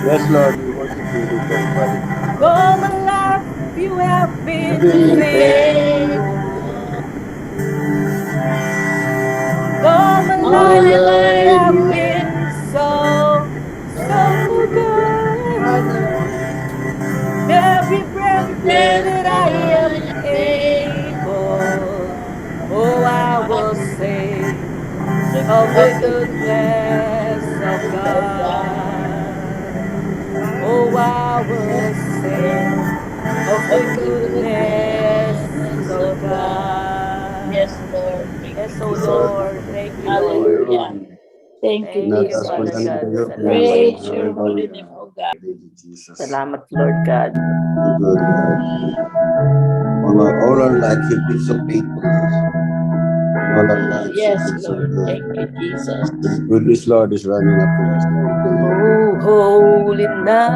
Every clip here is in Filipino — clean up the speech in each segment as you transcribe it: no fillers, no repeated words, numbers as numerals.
Yes, Lord, we worship you this very morning. All my life you have You've been been faithful. All my all life you my have life. been so, so good. Every breath that I am able, oh, I will sing of the goodness of God. Oh, I will sing of the goodness of Yes, God. Lord. Thank you, Yes, oh Jesus. Lord. Thank you, Lord. Hallelujah. Thank you, Thank you, Jesus. Father God. Salamat, Praise your Lord. holy name, oh God. Thank you, Jesus. Salamat, Lord God. So good, Lord. All our life, you've been so faithful. In all our lives, you've Yes, been so Lord. good. Thank you, Jesus. Your goodness, Lord, is running after us every day. Oh, holy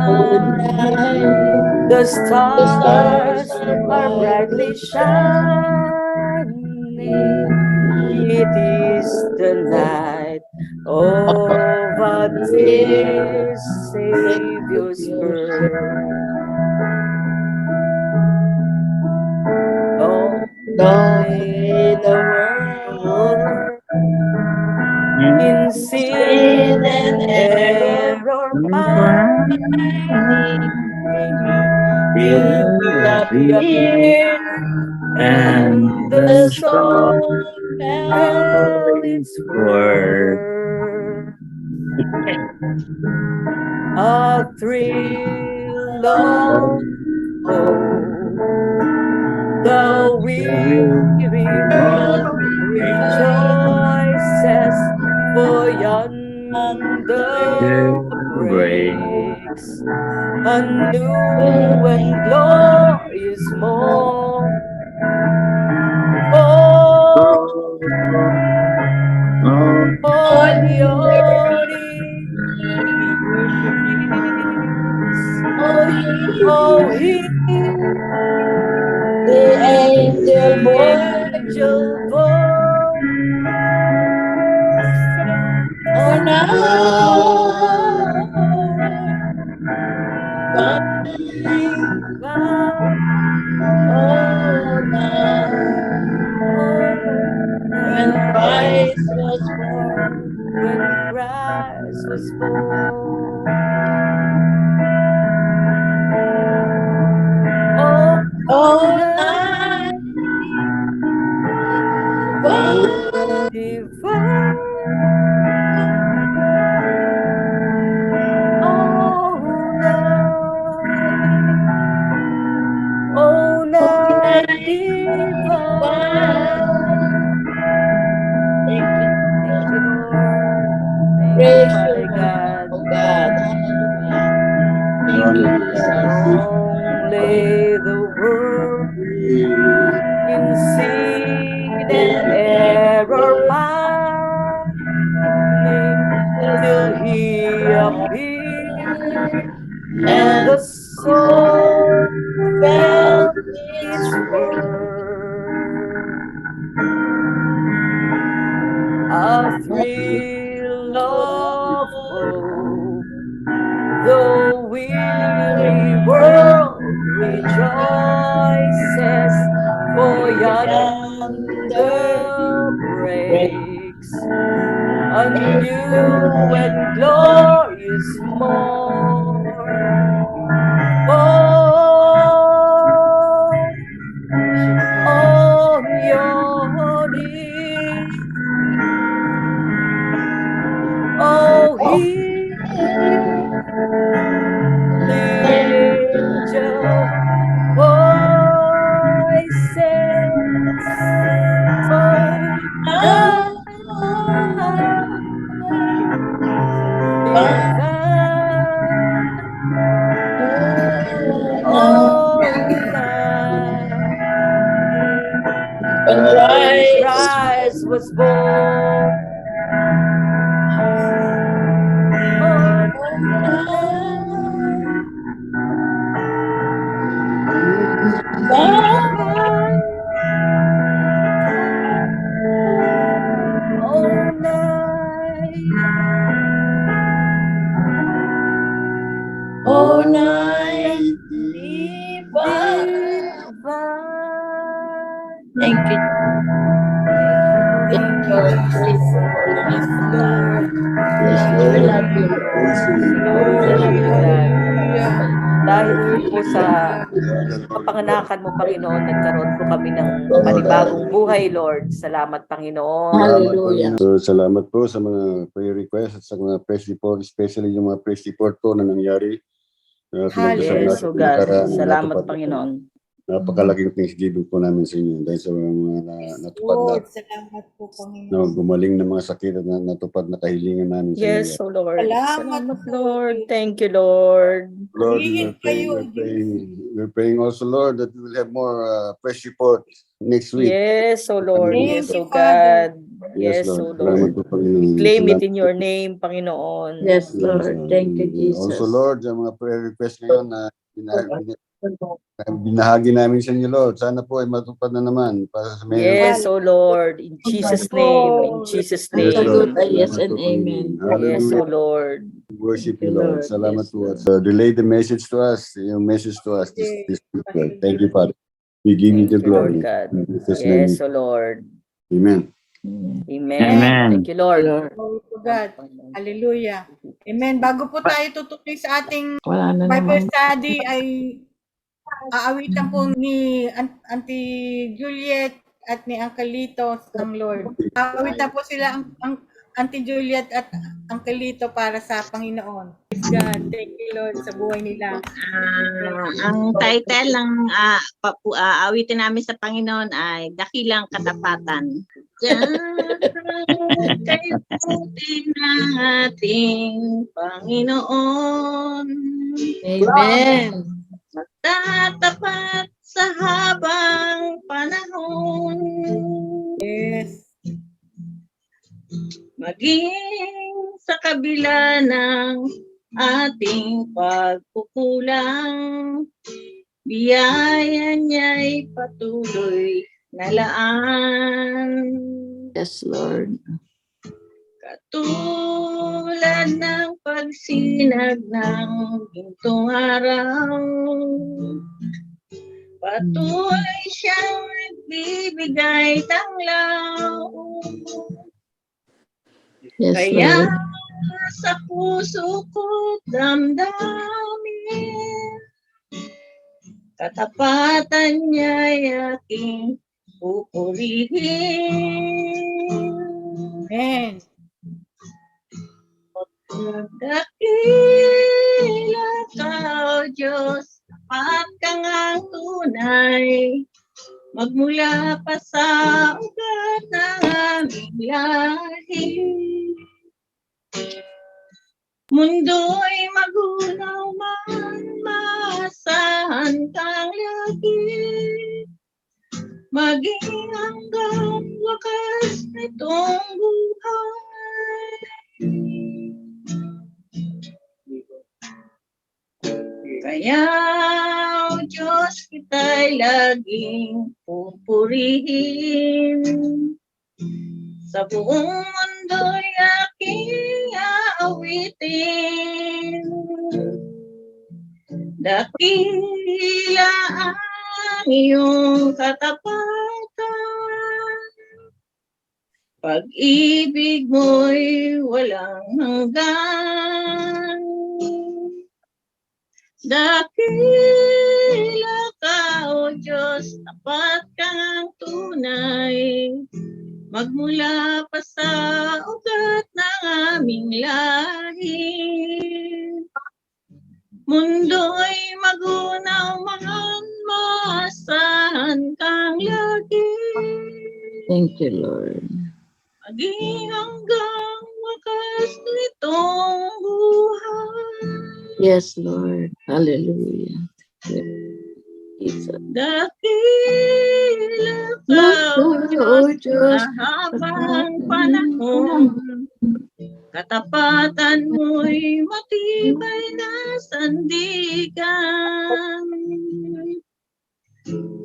Holy night, night, the the stars stars are are brightly brightly shining. It is the night of our dear Savior's Savior's birth. Long long lay lay the the world world in sin sin and and error error pining. pining. You You appear appeared, and And the the the soul soul soul fell held going its for word. A thrill of hope, the weary world rejoices, for yonder under break. breaks a new and glorious morn. On your knees, oh, hear the angel the angel voice voice on our divine all night all when night Christ was born. when Christ was born. All All night night divine divine, all night, all night divine. divine. Thank you, Thank Jesus. you, Lord. Thank you, Praise your Father holy name, God. oh God. Hallelujah. Thank you, Running, Lord. Jesus. Long lay the world in sin and error pining, till he appeared, and And the soul felt felt its its worth. worth. A thrill of hope, the weary world rejoices, for Yonder yonder break breaks a a new new and glorious morn. Oh, on your knees, oh, hear the angel voices on high, divine, all night. when When Christ Christ was born, all was night, born. divine, all night. Thank you. Thank you, Lord. Praise the Lord. Yes, Lord. Yes, We Lord. love you, Lord. Praise you. Lord, We love you, God. Lord. Dahil po sa Hallelujah. kapanganakan mo, Panginoon, nagkaroon po kami ng panibagong buhay, Lord. Salamat, Panginoon. Hallelujah. So, salamat po sa mga prayer requests at sa mga praise report, especially yung mga praise report po na nangyari. Pinagdasal Yes, natin oh yung God. nakaraan, Salamat, natupad po. Panginoon. Napakalaking thanksgiving po namin sa inyo dahil sa mga natupad na, Lord, salamat po, Panginoon. na gumaling na mga sakit at natupad na kahilingan namin sa Yes, inyo. oh Lord. Salamat Salamat, po. Lord. Thank you, Lord. Lord, Purihin kayo, we're praying also, Lord, that we will have more praise report next week. Yes, oh Lord. Thank Yes, you, oh God. Yes, Yes, oh Lord. Salamat Lord. po, Panginoon. Claim it Salamat in your name, Panginoon. Yes, Lord. Thank you, Jesus. Also, Lord, yung mga prayer request ngayon na binahagi namin sa inyo, Lord. Sana po ay matupad na naman para sa Yes, oh Lord. In Jesus' name. In Jesus' Yes, name. Lord. Yes, Salamat and po, amen. Panginoon. Yes, oh Hallelujah. Lord. We worship Thank you, you, Lord. Lord. Salamat Yes, po. Lord. Relay the message to us, yung message to us this week, Lord. Thank you, Father. We give you the Thank you, Lord glory. God. In Jesus' name. Yes, oh Lord. Amen. Amen. Amen. Thank you, Lord. Lord. Glory to God. Hallelujah. Amen. Bago po tayo tutuloy sa ating Wala na Bible naman. study ay aawitan po ni Auntie Juliet at ni Uncle Lito ang Lord. Aawitan po sila ang Auntie Juliet at Uncle Lito para sa Panginoon. Praise God. Thank you, Lord, sa buhay nila. Ang title ng awitin namin sa Panginoon ay Dakilang Katapatan. Diyan kayo puti ng ating Panginoon. Amen. Magtatapat sa habang panahon. Yes. Maging sa kabila ng ating pagkukulang, biyaya niya'y patuloy na laan. Yes, Lord. Katulad ng pagsinag ng gintong araw, patuloy siyang nagbibigay tanglaw. Yes, Kaya Lord. sa puso ko't damdamin, katapatan niya'y aking pupurihin. Amen. Dakila ka, O Diyos, tapat ka ngang tunay, magmula pa sa ugat ng aming lahi. Mundo'y magunaw man, maasahan kang lagi, maging hanggang wakas nitong buhay. Kaya, O Diyos, kita'y laging pupurihin. Sa buong mundo'y aking aawitin. Dakila ang iyong katapatan, pag-ibig mo'y walang hanggan. Dakila ka, O Diyos, tapat kang tunay, magmula pa sa ugat ng aming lahi. Mundo'y magunaw man, maasahan kang lagi, Thank you, Lord. maging hanggang wakas nitong buhay. Yes, Lord. Hallelujah. Jesus. Dakila ka, O Diyos, sa habang panahon, katapatan mo'y matibay na sandigan.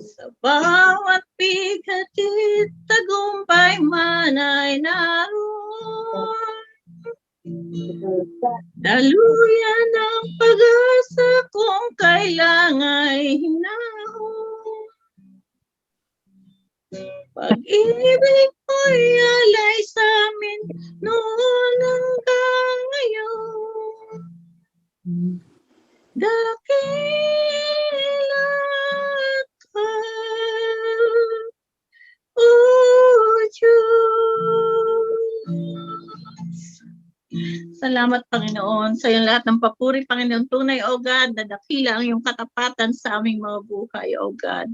Sa bawat pighatit, tagumpay man ay naroon. Daluyan ang pag-asa kung kailang ay hinahon. Pag-ibig mo'y alay sa amin noon hanggang ngayon. Dakila ka, O Diyos. Salamat, Panginoon, sa iyong lahat ng papuri, Panginoon. Tunay, O God, na dakila ang iyong katapatan sa aming mga buhay, O God.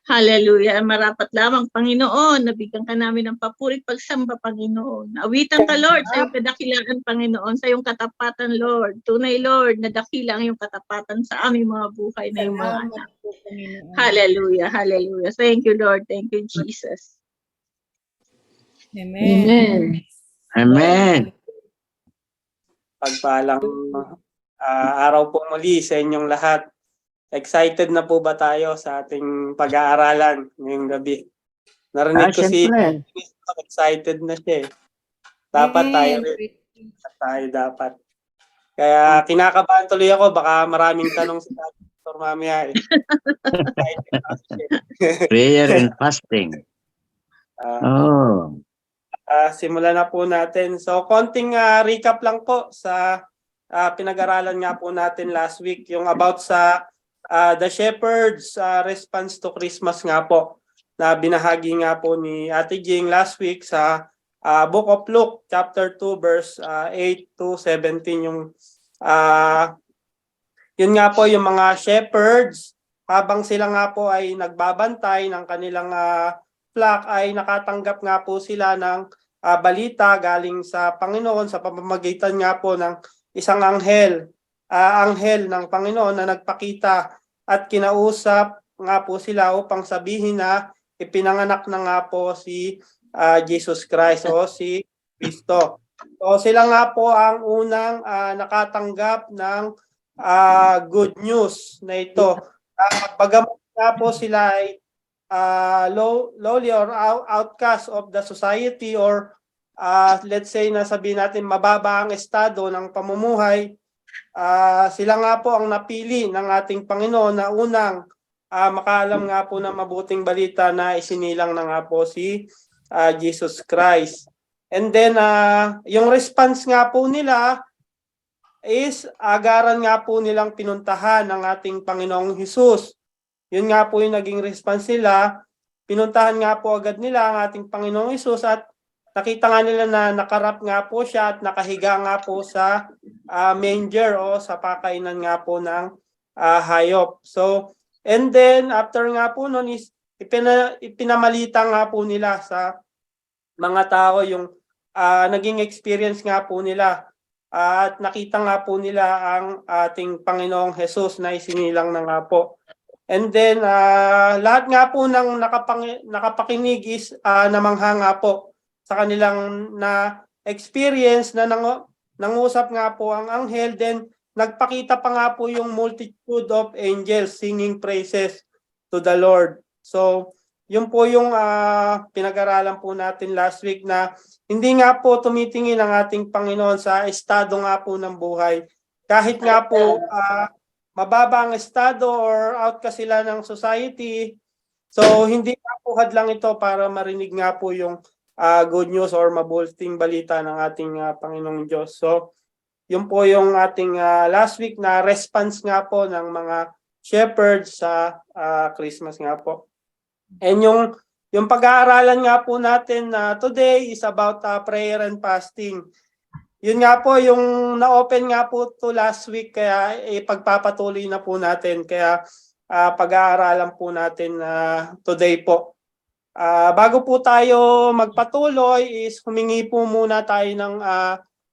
Hallelujah. Marapat lamang, Panginoon, nabigyan ka namin ng papuri pagsamba, Panginoon. Awitan ka, Lord, sa iyong kadakilaan, Panginoon, sa iyong katapatan, Lord. Tunay, Lord, na dakila ang iyong katapatan sa aming mga buhay na iyong mga anak. Salamat po, Panginoon. Hallelujah, hallelujah. Thank you, Lord. Thank you, Jesus. Amen. Amen. Amen. Pagpalang araw po muli sa inyong lahat. Excited na po ba tayo sa ating pag-aaralan ngayong gabi? Narinig ko si Siyempre. excited na siya. Dapat tayo rin. Tayo dapat. Kaya kinakabahan tuloy ako. Baka maraming tanong si Pastor mamaya. Excited na siya. Prayer and fasting. Oh. Simulan na po natin. So, konting recap lang po sa pinag-aralan nga po natin last week, yung about sa the shepherd's response to Christmas nga po, na binahagi nga po ni Ate Jing last week sa Book of Luke, chapter 2, verse 8 to 17. Yun nga po yung mga shepherds, habang sila nga po ay nagbabantay ng kanilang flock, ay nakatanggap nga po sila ng balita galing sa Panginoon sa pamamagitan nga po ng isang anghel ng Panginoon na nagpakita at kinausap nga po sila upang sabihin na ipinanganak na nga po si Jesus Christ o si Kristo. So sila nga po ang unang nakatanggap ng good news na ito. Bagamat nga po sila ay lowly or outcast of the society, or let's say na sabihin natin mababa ang estado ng pamumuhay, sila nga po ang napili ng ating Panginoon na unang makaalam nga po ng mabuting balita na isinilang na nga po si Jesus Christ. And then yung response nga po nila is agaran nga po nilang pinuntahan ng ating Panginoong Hesus. Yun nga po yung naging response nila. Pinuntahan nga po agad nila ang ating Panginoong Hesus at nakita nga nila na nakarap nga po siya at nakahiga nga po sa manger o sa pakainan nga po ng hayop. So, and then after nga po nun is ipinamalita nga po nila sa mga tao yung naging experience nga po nila. At nakita nga po nila ang ating Panginoong Hesus na isinilang na nga po. And then, lahat nga po ng nakapakinig is namangha nga po sa kanilang na-experience na nangusap nga po ang anghel. Then, nagpakita pa nga po yung multitude of angels singing praises to the Lord. So, yun po yung pinag-aralan po natin last week na hindi nga po tumitingin ang ating Panginoon sa estado nga po ng buhay. Kahit nga po mababa ang estado or outcast sila ng society. So, hindi nga po hadlang ito para marinig nga po yung good news or mabuting balita ng ating Panginoong Diyos. So, yun po yung ating last week na response nga po ng mga shepherds sa Christmas nga po. And yung pag-aaralan nga po natin today is about prayer and fasting. Yun nga po, yung na-open nga po to last week, kaya ipagpapatuloy na po natin. Kaya pag-aaralan po natin today po. Bago po tayo magpatuloy is humingi po muna tayo ng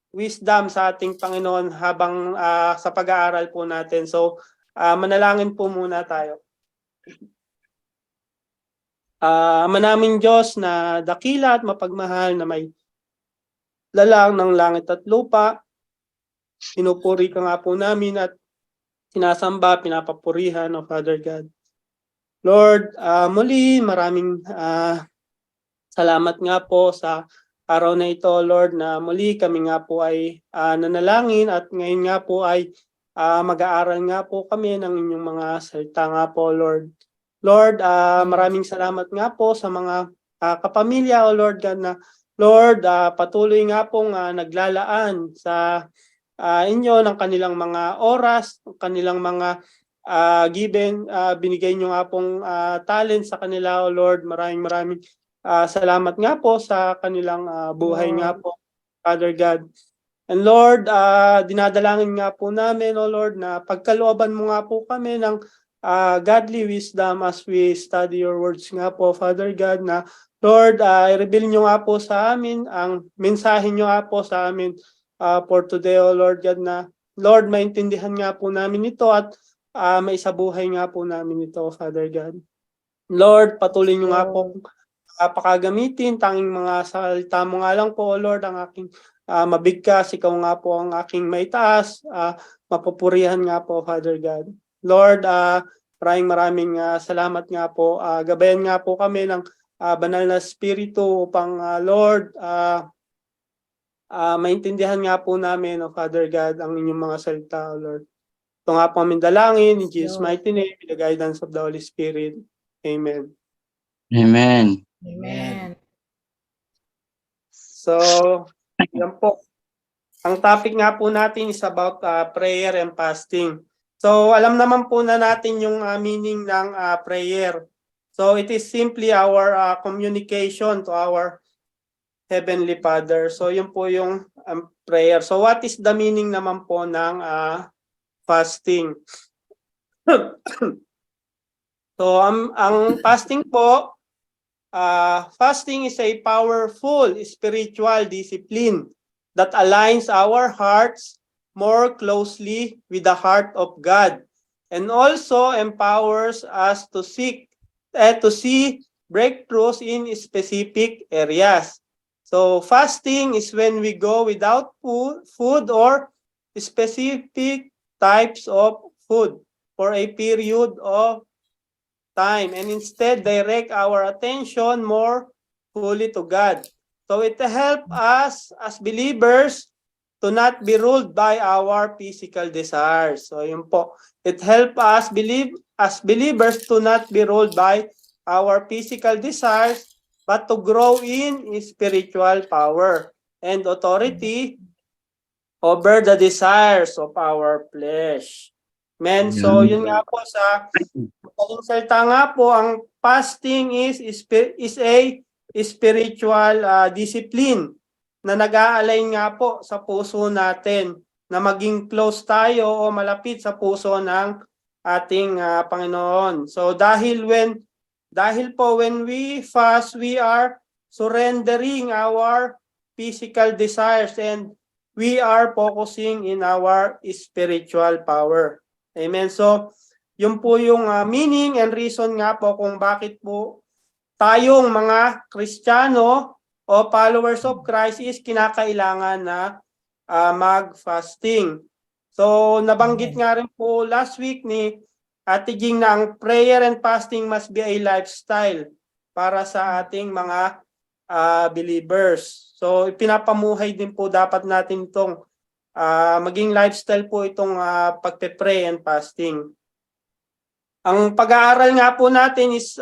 wisdom sa ating Panginoon habang sa pag-aaral po natin. So, manalangin po muna tayo. Ama naming Diyos na dakila at mapagmahal na may lalang ng langit at lupa, pinupuri ka nga po namin at sinasamba, pinapapurihan o Father God. Lord, muli maraming salamat nga po sa araw na ito, Lord, na muli kami nga po ay nanalangin at ngayon nga po ay mag-aaral nga po kami ng inyong mga salita nga po, Lord. Lord, maraming salamat nga po sa mga kapamilya, O Lord God, na Lord, patuloy nga pong naglalaan sa inyo ng kanilang mga oras, kanilang mga binigay nyo nga pong talent sa kanila, O Lord. Maraming salamat nga po sa kanilang buhay nga po, Father God. And Lord, dinadalangin nga po namin, O Lord, na pagkalooban mo nga po kami ng godly wisdom as we study your words nga po, Father God, na Lord, i-reveal nyo nga po sa amin ang mensahe nyo nga po sa amin for today, O Lord God, na Lord, maintindihan nga po namin ito at maisabuhay nga po namin ito, Father God. Lord, patuloy nyo nga po pakagamitin, tanging mga salita mo nga lang po, O Lord, ang aking mabigkas, ikaw nga po ang aking maitaas, mapupurihan nga po, Father God. Lord, maraming salamat nga po. Gabayan nga po kami ng banal na spirito upang Lord, maintindihan nga po namin, O Father God, ang inyong mga salita, O Lord. Ito nga po aming dalangin, in Jesus' mighty name, with the guidance of the Holy Spirit. Amen. Amen. Amen. So, yan po. Ang topic nga po natin is about prayer and fasting. So, alam naman po na natin yung meaning ng prayer. So, it is simply our communication to our Heavenly Father. So, yun po yung prayer. So, what is the meaning naman po ng fasting? So, ang fasting po, fasting is a powerful spiritual discipline that aligns our hearts more closely with the heart of God and also empowers us to see breakthroughs in specific areas. So fasting is when we go without food or specific types of food for a period of time and instead direct our attention more fully to God. So it helps us as believers to not be ruled by our physical desires. So yun po. It helps us as believers to not be ruled by our physical desires but to grow in spiritual power and authority over the desires of our flesh. Amen. So yun nga po sa madaling salita nga po, ang fasting is a spiritual discipline na nag-aalay nga po sa puso natin na maging close tayo o malapit sa puso ng ating Panginoon. So dahil when we fast, we are surrendering our physical desires and we are focusing in our spiritual power. Amen. So yun po yung meaning and reason nga po kung bakit po tayong mga Kristiyano o followers of Christ is kinakailangan na mag-fasting. So nabanggit nga rin po last week ni Ate Jing na ang prayer and fasting must be a lifestyle para sa ating mga believers. So ipinapamuhay din po dapat natin itong maging lifestyle po itong pagpe-pray and fasting. Ang pag-aaral nga po natin is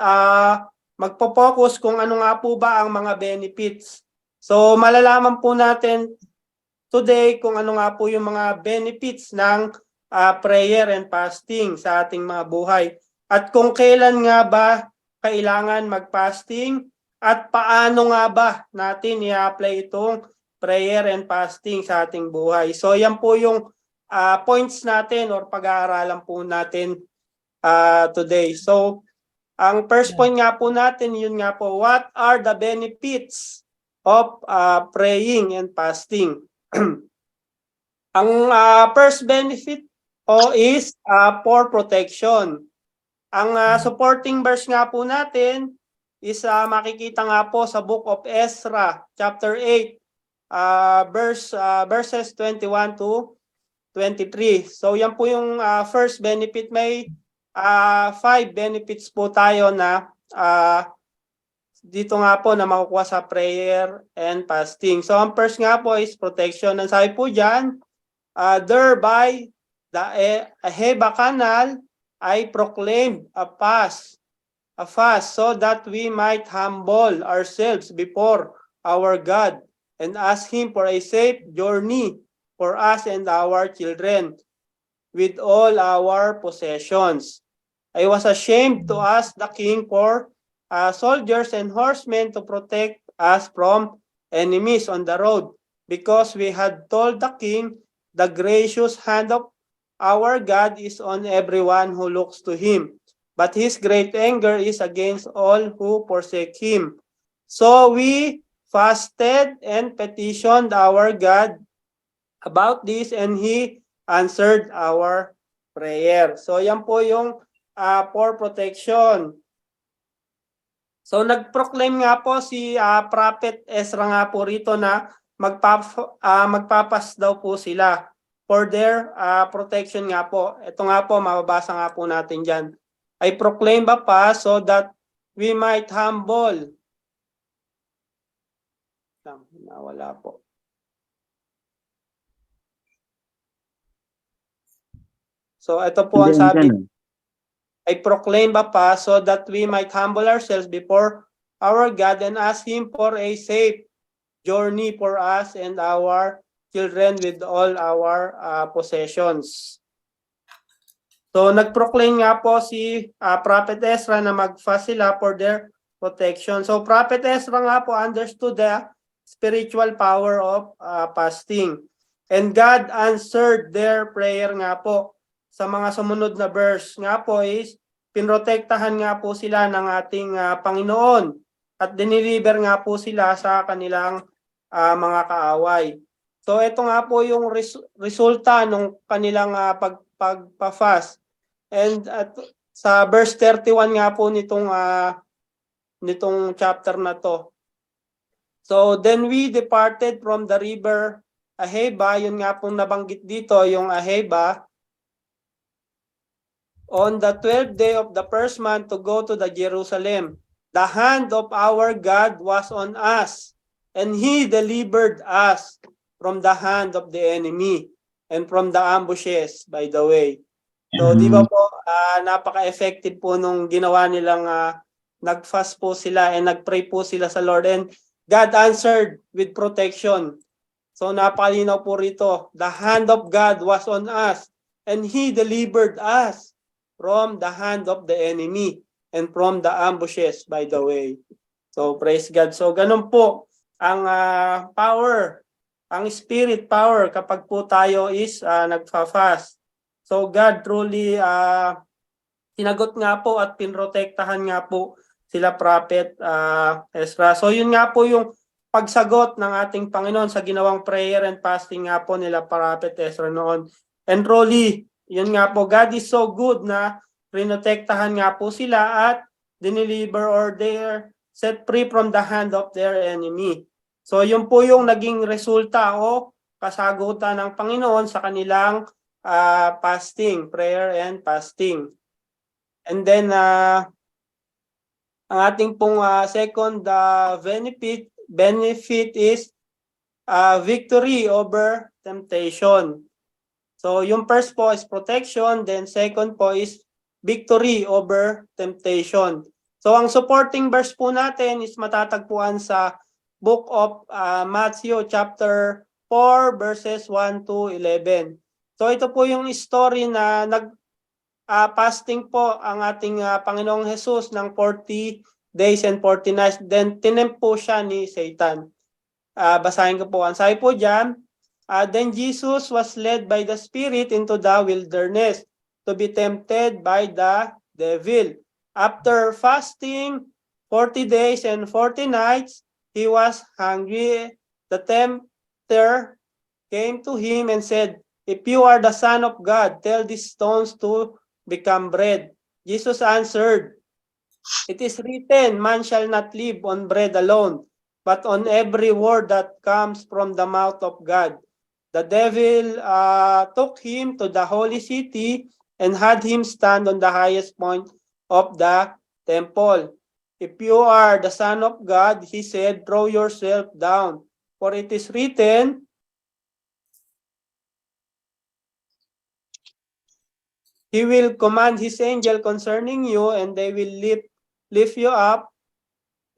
magpo-focus kung ano nga po ba ang mga benefits. So malalaman po natin today kung ano nga po yung mga benefits ng prayer and fasting sa ating mga buhay. At kung kailan nga ba kailangan mag-fasting at paano nga ba natin i-apply itong prayer and fasting sa ating buhay. So yan po yung points natin or pag-aaralan po natin today. So ang first point nga po natin, yun nga po, what are the benefits of praying and fasting? Ang first benefit is for protection. Ang supporting verse nga po natin is makikita nga po sa Book of Ezra, chapter 8, verses 21 to 23. So yan po yung first benefit. May 5 benefits po tayo na dito nga po na makukuha sa prayer and fasting. So ang first nga po is protection. Ang sabi po dyan, thereby the Aheba Canal I proclaimed a fast a fast so that we might humble ourselves before our God and ask Him for a safe journey for us and our children with all our possessions. I was ashamed to ask the king for soldiers and horsemen to protect us from enemies on the road, because we had told the king, the gracious hand of our God is on everyone who looks to him, but his great anger is against all who forsake him. So we fasted and petitioned our God about this, and he answered our prayer. So yan po yung for protection. So nag-proclaim nga po si Prophet Ezra nga po rito na magpapas daw po sila for their protection nga po. Ito nga po, mababasa nga po natin dyan. I proclaim a fast so that we might humble. Nawala po. So ito po ang sabi. I proclaim a fast so that we might humble ourselves before our God and ask Him for a safe journey for us and our children with all our possessions. So nag-proclaim nga po si Prophet Ezra na mag-fast sila for their protection. So Prophet Ezra nga po understood the spiritual power of fasting. And God answered their prayer nga po. Sa mga sumunod na verse nga po is, pinrotektahan nga po sila ng ating Panginoon at diniliver nga po sila sa kanilang mga kaaway. So ito nga po yung resulta ng kanilang pagpa-fast. And sa verse 31 nga po nitong chapter na to. So then we departed from the river Aheba, yun nga pong nabanggit dito, yung Aheba, on the 12th day of the first month to go to the Jerusalem. The hand of our God was on us, and He delivered us from the hand of the enemy and from the ambushes by the way. So di ba po, napaka-effective po nung ginawa nilang nag-fast po sila and nag-pray po sila sa Lord, and God answered with protection. So napakalinaw po rito, the hand of God was on us, and He delivered us from the hand of the enemy and from the ambushes by the way. So praise God. So ganun po ang power, ang spirit power kapag po tayo is nagfa-fast. So God truly sinagot nga po at pinrotektahan nga po sila Prophet Ezra. So yun nga po yung pagsagot ng ating Panginoon sa ginawang prayer and fasting nga po nila Prophet Ezra noon. And truly, yun nga po, God is so good na prinotektahan nga po sila at dineliver or they're set free from the hand of their enemy. So yun po yung naging resulta o kasagutan ng Panginoon sa kanilang fasting, prayer and fasting. And then ang ating pong second benefit is victory over temptation. So yung first po is protection, then second po is victory over temptation. So ang supporting verse po natin is matatagpuan sa book of Matthew chapter 4 verses 1 to 11. So ito po yung story na fasting po ang ating Panginoong Jesus ng 40 days and 40 nights. Then tinempt po siya ni Satan. Basahin ko po. Ang sabi po dyan, then Jesus was led by the Spirit into the wilderness to be tempted by the devil. After fasting 40 days and 40 nights, he was hungry. The tempter came to him and said, "If you are the Son of God, tell these stones to become bread." Jesus answered, "It is written, man shall not live on bread alone, but on every word that comes from the mouth of God." The devil took him to the holy city and had him stand on the highest point of the temple. "If you are the Son of God," he said, "throw yourself down, for it is written, He will command His angel concerning you, and they will lift lift you up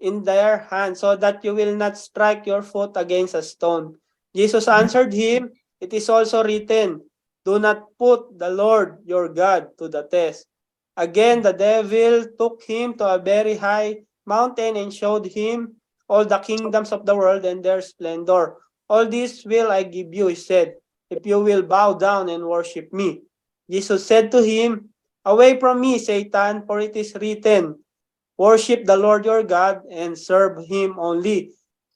in their hands, so that you will not strike your foot against a stone. Jesus answered him, it is also written, do not put the Lord your God to the test. Again, the devil took him to a very high mountain and showed him all the kingdoms of the world and their splendor. All this will I give you, he said, if you will bow down and worship me. Jesus said to him, away from me, Satan, for it is written, worship the Lord your God and serve him only.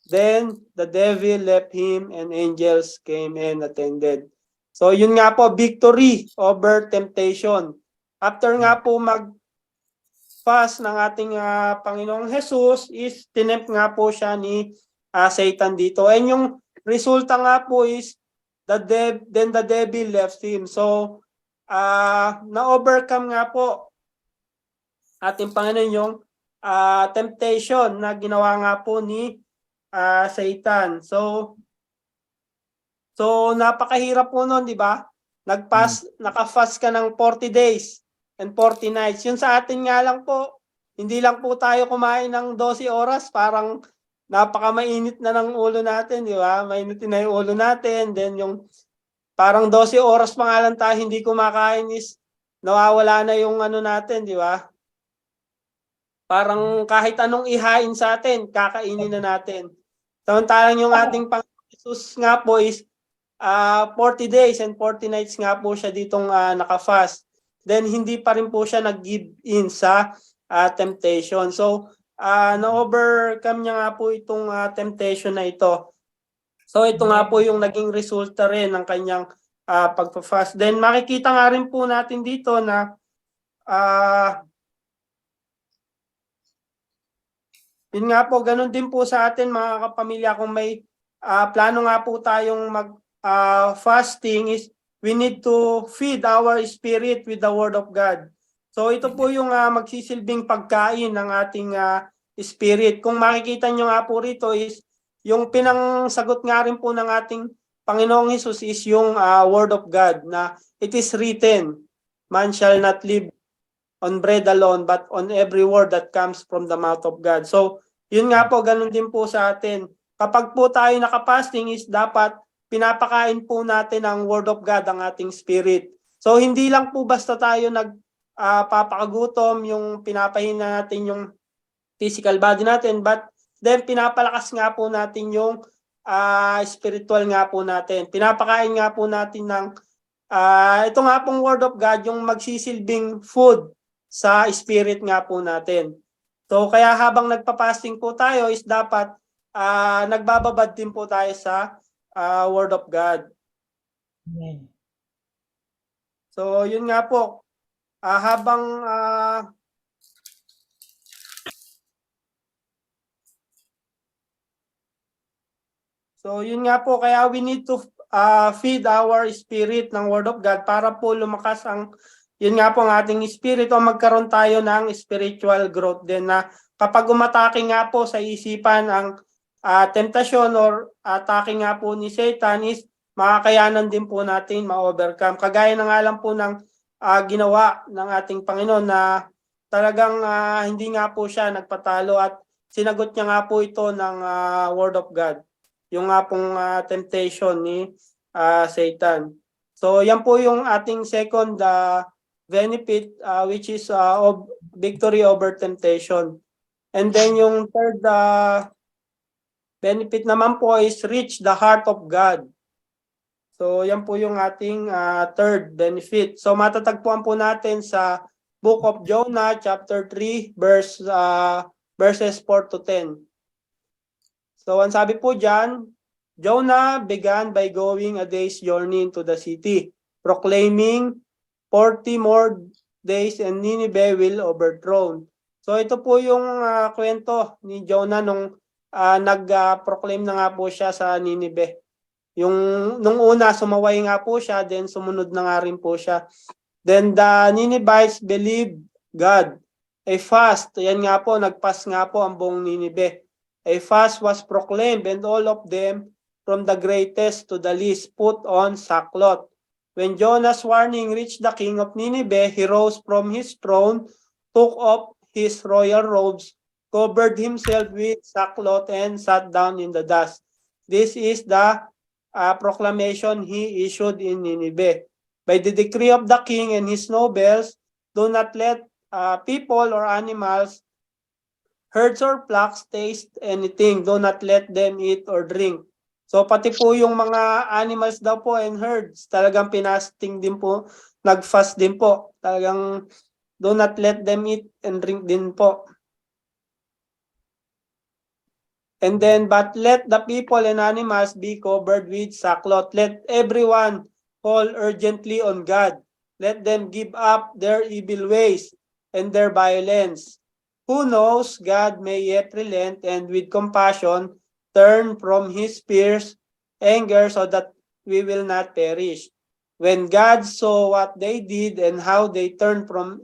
Then the devil left him and angels came and attended. So yun nga po, victory over temptation. After nga po mag-fast ng ating Panginoong Jesus is tinempt nga po siya ni Satan dito. And yung resulta nga po is then the devil left him. So na-overcome nga po ating Panginoon yung temptation na ginawa nga po ni Satan. So napakahirap po noon, di ba? Naka-fast ka ng 40 days and 40 nights. Yun sa atin nga lang po, hindi lang po tayo kumain ng 12 oras, parang napaka-mainit na ng ulo natin, di ba? Mainitin na yung ulo natin. Then yung parang 12 oras pa nga lang tayo hindi kumakain is nawawala na yung ano natin, di ba? Parang kahit anong ihain sa atin, kakainin na natin. Samantalang yung ating Panginoon Jesus nga po is 40 days and 40 nights nga po siya ditong naka-fast. Then hindi pa rin po siya nag-give in sa temptation. So na-overcome niya nga po itong temptation na ito. So ito nga po yung naging resulta rin ng kanyang pagpa-fast. Then makikita nga rin po natin dito na yun nga po, ganun din po sa atin mga kapamilya, kung may plano nga po tayong fasting is we need to feed our spirit with the Word of God. So ito po yung magsisilbing pagkain ng ating spirit. Kung makikita nyo nga po rito is yung pinangsagot nga rin po ng ating Panginoong Jesus is yung Word of God na it is written, man shall not live on bread alone, but on every word that comes from the mouth of God. So, yun nga po, ganun din po sa atin. Kapag po tayo nakapasting is dapat pinapakain po natin ang Word of God, ang ating spirit. So, hindi lang po basta tayo nagpapakagutom, yung pinapahina natin yung physical body natin, but then pinapalakas nga po natin yung spiritual nga po natin. Pinapakain nga po natin ng ito nga pong Word of God, yung magsisilbing food sa spirit nga po natin. So kaya habang nagpa-fasting po tayo is dapat nagbababad din po tayo sa Word of God. Amen. So yun nga po, habang so yun nga po, kaya we need to feed our spirit ng Word of God para po lumakas ang yun nga po ang ating spirit o magkaroon tayo ng spiritual growth din na kapag umatake nga po sa isipan ang temptasyon or atake nga po ni Satan is makakayanan din po natin ma-overcome. Kagaya na nga lang po ng ginawa ng ating Panginoon na talagang hindi nga po siya nagpatalo at sinagot niya nga po ito ng Word of God. Yung nga pong temptation ni Satan. So yan po yung ating second benefit which is victory over temptation. And then yung third benefit naman po is reach the heart of God. So yan po yung ating third benefit. So matatagpuan po natin sa Book of Jonah chapter 3 verses 4 to 10. So ang sabi po diyan, Jonah began by going a day's journey into the city, proclaiming 40 more days and Nineveh will overthrown. So ito po yung kwento ni Jonah nung nag-proclaim na nga po siya sa Nineveh. Nung una, sumaway nga po siya, then sumunod na nga rin po siya. Then the Ninevites believed God. A fast, yan nga po, nagpas nga po ang buong Nineveh. A fast was proclaimed and all of them, from the greatest to the least, put on sackcloth. When Jonah's warning reached the king of Nineveh, he rose from his throne, took off his royal robes, covered himself with sackcloth, and sat down in the dust. This is the proclamation he issued in Nineveh. By the decree of the king and his nobles, do not let people or animals, herds or flocks taste anything. Do not let them eat or drink. So pati po yung mga animals daw po and herds, talagang pinasting din po, nag-fast din po. Talagang do not let them eat and drink din po. And then, but let the people and animals be covered with sackcloth. Let everyone call urgently on God. Let them give up their evil ways and their violence. Who knows, God may yet relent and with compassion turn from his fierce anger so that we will not perish. When God saw what they did and how they turned from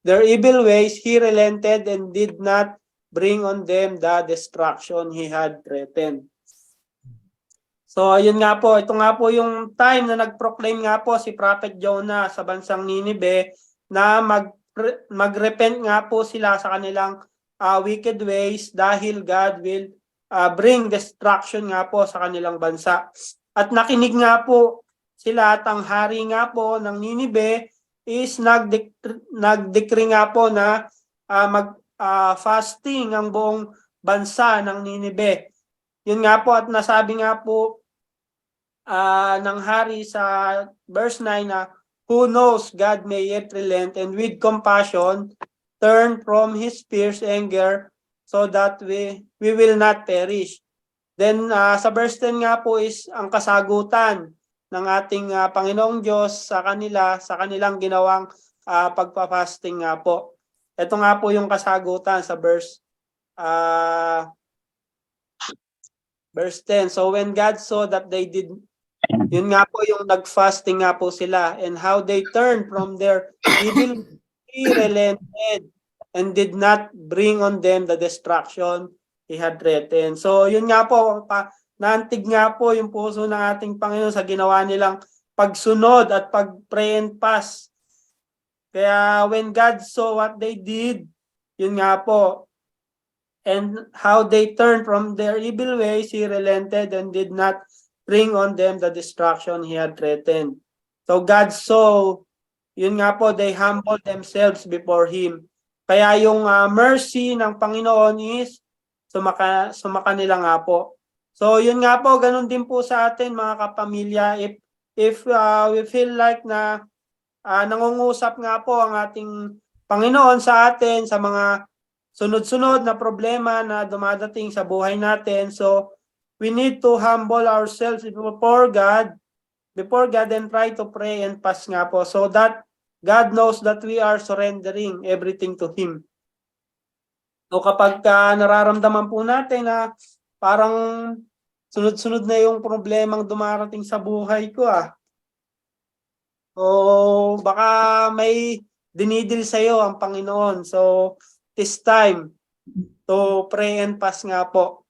their evil ways, he relented and did not bring on them the destruction he had threatened. So, ayun nga po. Ito nga po yung time na nag-proclaim nga po si Prophet Jonah sa bansang Nineveh na mag-repent nga po sila sa kanilang wicked ways dahil God will bring destruction nga po sa kanilang bansa. At nakinig nga po sila at ang hari nga po ng Nineveh is nag-decree nga po na fasting ang buong bansa ng Nineveh. Yun nga po at nasabi nga po ng hari sa verse 9 na who knows, God may yet relent and with compassion turn from his fierce anger so that we will not perish. Then sa verse 10 nga po is ang kasagutan ng ating Panginoong Diyos sa kanilang ginawang pagpapasting nga po. Ito nga po yung kasagutan sa verse 10. So when God saw that they did, yun nga po yung nag-fasting nga po sila, and how they turned from their evil, he relented and did not bring on them the destruction he had threatened. So yun nga po, naantig nga po yung puso ng ating Panginoon sa ginawa nilang pagsunod at pag-pray and fast. Kaya when God saw what they did, yun nga po, and how they turned from their evil ways, he relented and did not bring on them the destruction he had threatened. So God saw, yun nga po, they humbled themselves before him. Kaya yung mercy ng Panginoon is sumaka nila nga po. So yun nga po, ganun din po sa atin mga kapamilya. If we feel like na nangungusap nga po ang ating Panginoon sa atin sa mga sunod-sunod na problema na dumadating sa buhay natin. So we need to humble ourselves before God and try to pray and fast nga po so that God knows that we are surrendering everything to Him. So kapag nararamdaman po natin na parang sunod-sunod na yung problemang dumarating sa buhay ko o baka may dinidil sa'yo ang Panginoon. So this time to pray and fast nga po.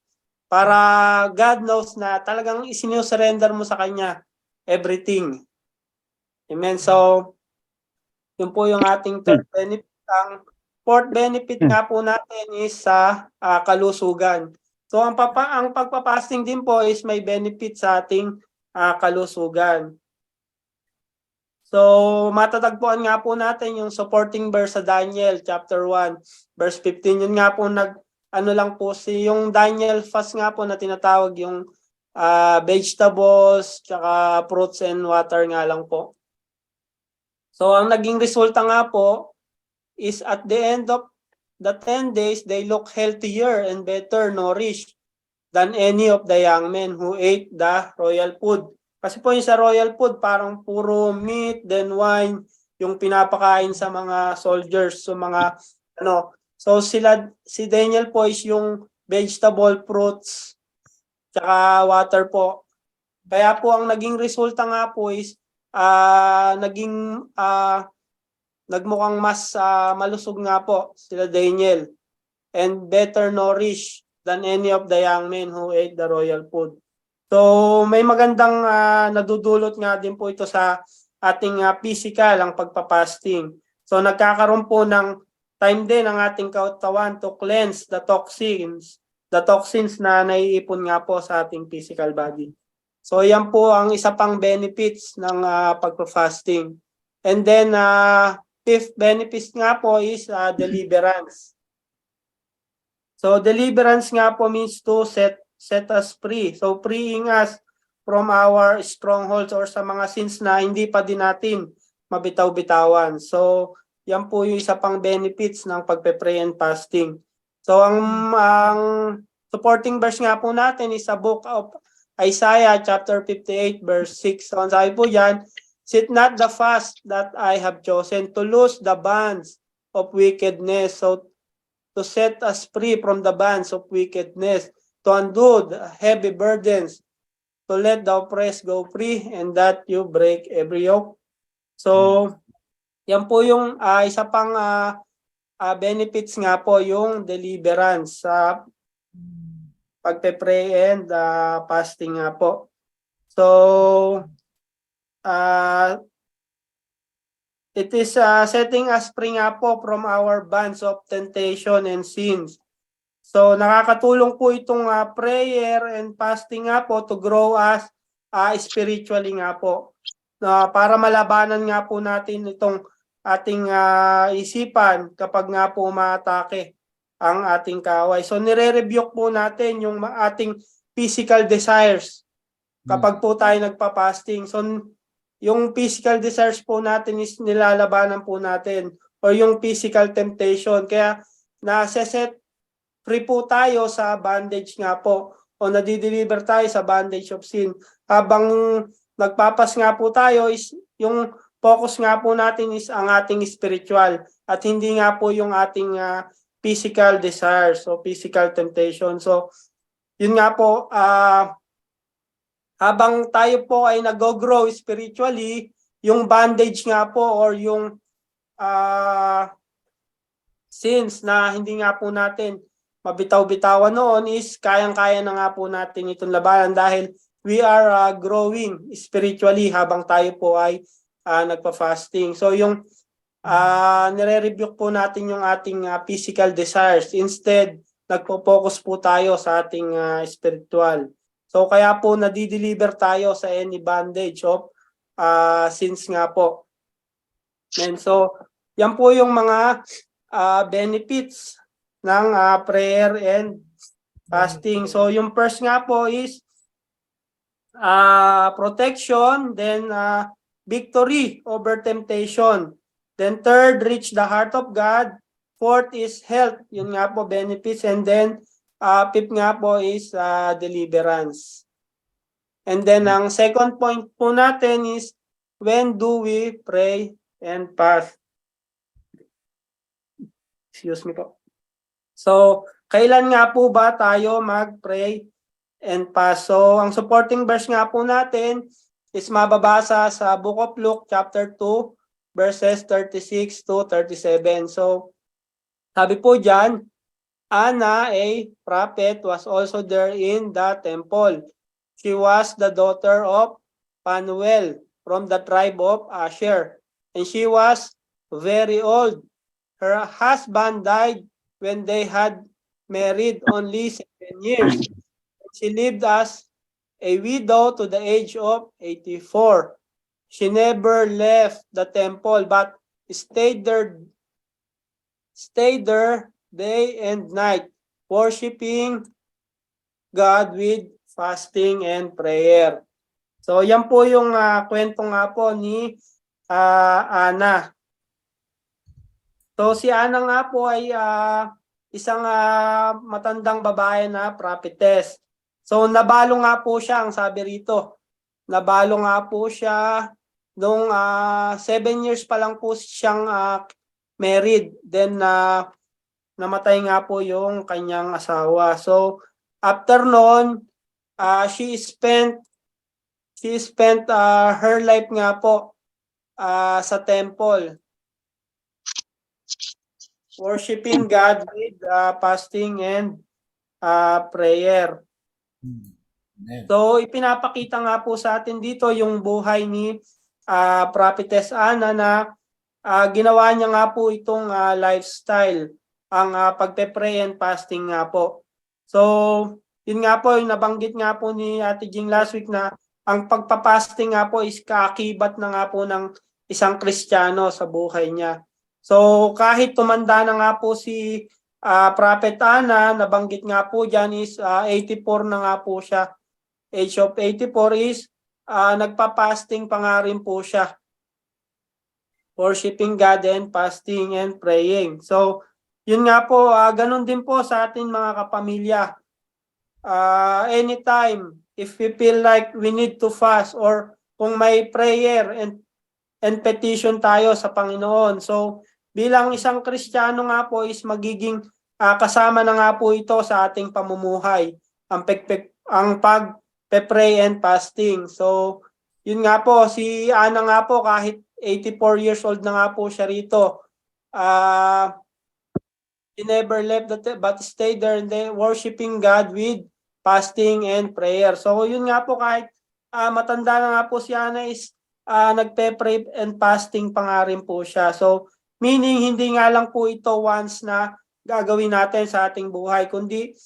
Para God knows na talagang isinusurrender mo sa Kanya everything. Amen. So, yun po yung ating third benefit. Ang fourth benefit nga po natin is sa kalusugan. So, ang pagpapasting din po is may benefit sa ating kalusugan. So, matatagpuan nga po natin yung supporting verse sa Daniel chapter 1, verse 15. Yun nga po lang po yung Daniel fast nga po na tinatawag yung vegetables, tsaka fruits and water nga lang po. So, ang naging resulta nga po is at the end of the 10 days, they look healthier and better nourished than any of the young men who ate the royal food. Kasi po yung sa royal food, parang puro meat, then wine, yung pinapakain sa mga soldiers, so mga So si Daniel po is yung vegetable, fruits, tsaka water po. Kaya po ang naging resulta nga po is nagmukhang mas malusog nga po sila Daniel and better nourished than any of the young men who ate the royal food. So may magandang nadudulot nga din po ito sa ating physical, ang pagpapasting. So nagkakaroon po ng time din ng ating katawan to cleanse the toxins na naiipon nga po sa ating physical body. So yan po ang isa pang benefits ng pagpa-fasting. And then fifth benefits nga po is deliverance. So deliverance nga po means to set us free. So freeing us from our strongholds or sa mga sins na hindi pa din natin mabitaw-bitawan. So yan po yung isa pang benefits ng pagpe-pray and fasting. So ang supporting verse nga po natin is sa book of Isaiah chapter 58 verse 6. So sabi po yan, "Sit not the fast that I have chosen to loose the bands of wickedness." So to set us free from the bands of wickedness, to undo the heavy burdens, to let the oppressed go free, and that you break every yoke. So yan po yung isa pang benefits nga po yung deliverance sa pagpe-pray and fasting nga po. So it is setting us free nga po from our bands of temptation and sins. So nakakatulong po itong prayer and fasting nga po to grow us spiritually nga po. Para malabanan nga po natin itong ating isipan kapag nga po umaatake ang ating kaaway. So nire-rebuke po natin yung ating physical desires kapag po tayo nagpa-fasting. So yung physical desires po natin is nilalabanan po natin or yung physical temptation. Kaya nasa-set free po tayo sa bondage nga po o nadideliver tayo sa bondage of sin. Habang nagpapas nga po tayo is yung focus nga po natin is ang ating spiritual at hindi nga po yung ating physical desires o physical temptation. So, yun nga po, habang tayo po ay nag-grow spiritually, yung bondage nga po or yung sins na hindi nga po natin mabitaw-bitawan noon is kayang-kaya na nga po natin itong labanan dahil we are growing spiritually habang tayo po ay nagpa-fasting. So yung nire-rebuke po natin yung ating physical desires. Instead, nagpo-focus po tayo sa ating spiritual. So kaya po nadideliver tayo sa any bondage of sins nga po. And so yan po yung mga benefits ng prayer and fasting. So yung first nga po is protection, then victory over temptation. Then third, reach the heart of God. Fourth is health. Yun nga po, benefits. And then fifth nga po is deliverance. And then ang second point po natin is when do we pray and fast? Excuse me po. So, kailan nga po ba tayo mag-pray and fast? So, ang supporting verse nga po natin is mababasa sa Book of Luke chapter 2 verses 36 to 37. So, sabi po dyan, Anna, a prophet, was also there in the temple. She was the daughter of Phanuel from the tribe of Asher, and she was very old. Her husband died when they had married only 7 years. She lived as a widow to the age of 84. She never left the temple but stayed there day and night, worshiping God with fasting and prayer. So yan po yung kwento nga po ni Ana. So si Ana nga po ay isang matandang babae na prophetess. So nabalo nga po siya, ang sabi rito. Nabalo nga po siya nung 7 years pa lang po siyang married. Then namatay nga po yung kanyang asawa. So after noon, she spent her life nga po sa temple, worshiping God with fasting and prayer. So ipinapakita nga po sa atin dito yung buhay ni Prophetess Anna na ginawa niya nga po itong lifestyle, ang pagpe-pray and fasting nga po. So, yun nga po, yung nabanggit nga po ni Ate Jing last week na ang pagpapasting nga po is kaakibat na nga po ng isang Kristiyano sa buhay niya. So, kahit tumanda na nga po si Prophet Ana, nabanggit nga po dyan is 84 na nga po siya. Age of 84 is nagpa-fasting pa nga rin po siya. Worshiping God and fasting and praying. So, yun nga po, ganun din po sa atin mga kapamilya. Anytime, if we feel like we need to fast or kung may prayer and petition tayo sa Panginoon. So, bilang isang Kristiyano nga po is magiging kasama na nga po ito sa ating pamumuhay. Ang pag-pray and fasting. So, yun nga po, si Ana nga po kahit 84 years old na nga po siya rito. He never left but stayed there and then worshiping God with fasting and prayer. So yun nga po kahit matanda na nga po si Ana is nagpe-pray and fasting pa nga rin po siya. So meaning hindi nga lang po ito once na gagawin natin sa ating buhay, kundi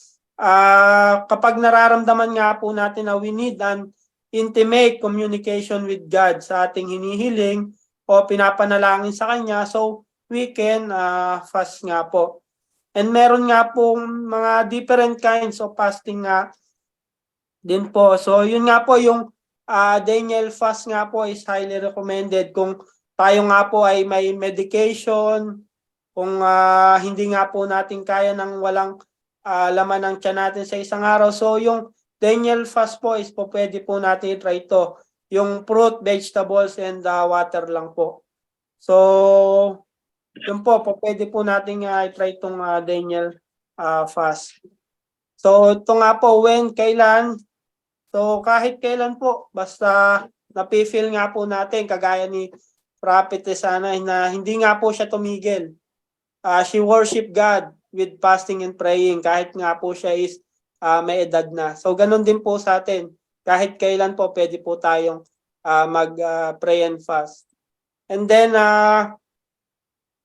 kapag nararamdaman nga po natin na we need an intimate communication with God sa ating hinihiling o pinapanalangin sa Kanya, so we can fast nga po. And meron nga pong mga different kinds of fasting nga din po. So yun nga po yung Daniel fast nga po is highly recommended kung tayo nga po ay may medication, kung hindi nga po natin kaya ng walang laman ng tiyan natin sa isang araw. So yung Daniel fast po is po pwede po natin i-try ito. Yung fruit, vegetables, and water lang po. So yun po, pwede po natin i-try itong Daniel fast. So ito nga po, kailan. So kahit kailan po, basta napifeel nga po natin, kagaya ni Prophetess Ana na hindi nga po siya tumigil. She worship God with fasting and praying kahit nga po siya is may edad na. So ganun din po sa atin. Kahit kailan po, pwede po tayong mag-pray and fast. And then,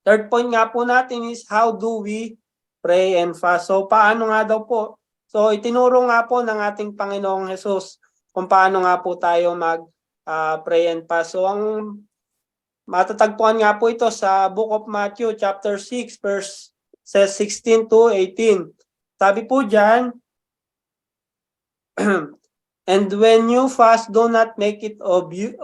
third point nga po natin is how do we pray and fast? So paano nga daw po? So itinuro nga po ng ating Panginoong Jesus kung paano nga po tayo mag-pray and fast. So ang matatagpuan nga po ito sa Book of Matthew chapter 6 verses 16 to 18. Sabi po dyan, and when you fast, do not make it obvious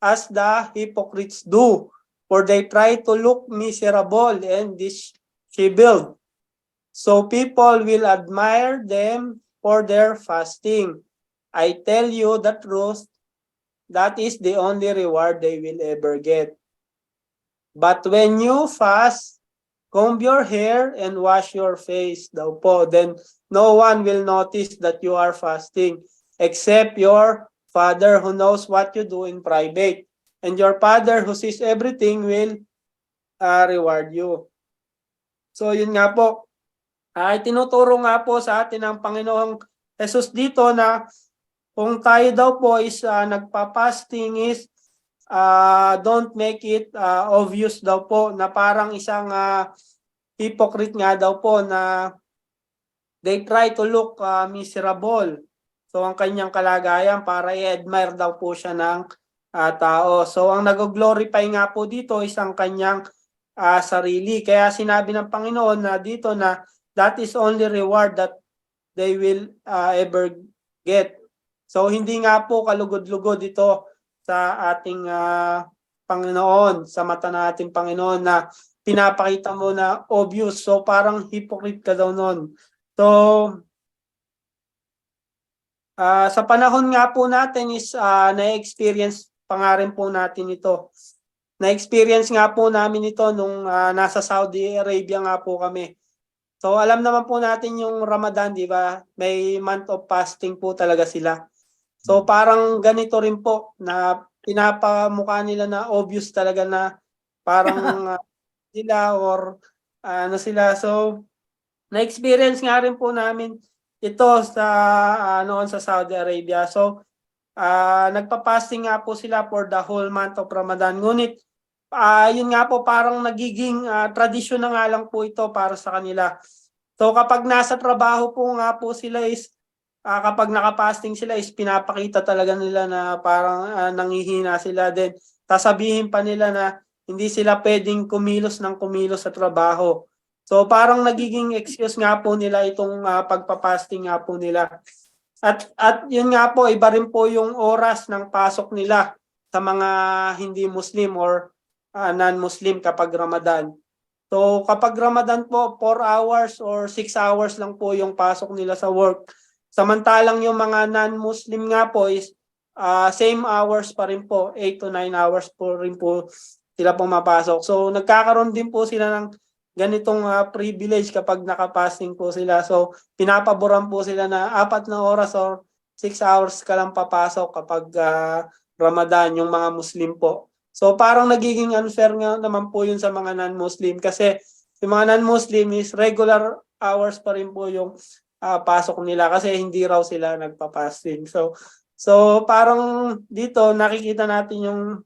as the hypocrites do, for they try to look miserable and disheveled. So people will admire them for their fasting. I tell you the truth, that is the only reward they will ever get. But when you fast, comb your hair and wash your face daw po. Then no one will notice that you are fasting except your Father who knows what you do in private. And your Father who sees everything will reward you. So yun nga po. Tinuturo nga po sa atin ng Panginoong Jesus dito na kung tayo daw po is nagpa-fasting is don't make it obvious daw po na parang isang hypocrite nga daw po na they try to look miserable. So ang kanyang kalagayan para i-admire daw po siya ng tao. So ang nag-glorify nga po dito is ang kanyang sarili. Kaya sinabi ng Panginoon na dito na that is only reward that they will ever get. So hindi nga po kalugod-lugod ito sa ating Panginoon, sa mata nating Panginoon na pinapakita mo na obvious. So parang hypocrite ka daw nun. So sa panahon nga po natin is na-experience pa nga rin po natin ito. Na-experience nga po namin ito nung nasa Saudi Arabia nga po kami. So alam naman po natin yung Ramadan, di ba? May month of fasting po talaga sila. So parang ganito rin po na pinapamukha nila na obvious talaga na parang sila or ano sila. So na-experience nga rin po namin ito sa noon sa Saudi Arabia. So nagpa-fasting nga po sila for the whole month of Ramadan. Ngunit yun nga po, parang nagiging tradisyon na nga lang po ito para sa kanila. So kapag nasa trabaho po nga po sila is, kapag nakapasting sila is pinapakita talaga nila na parang nangihina sila. Then sasabihin pa nila na hindi sila pwedeng kumilos ng kumilos sa trabaho. So parang nagiging excuse nga po nila itong pagpapasting nga po nila. At yun nga po, iba rin po yung oras ng pasok nila sa mga hindi Muslim or non-Muslim kapag Ramadan. So kapag Ramadan po, 4 hours or 6 hours lang po yung pasok nila sa work. Samantalang yung mga non-Muslim nga po is same hours pa rin po, 8 to 9 hours po rin po sila pumapasok. So nagkakaroon din po sila ng ganitong privilege kapag nakapasting po sila. So pinapaboran po sila na 4 na oras or 6 hours ka lang papasok kapag Ramadan, yung mga Muslim po. So parang nagiging unfair nga naman po yun sa mga non-Muslim kasi yung mga non-Muslim is regular hours pa rin po yung pasok nila kasi hindi raw sila nagpa-fasting. So parang dito nakikita natin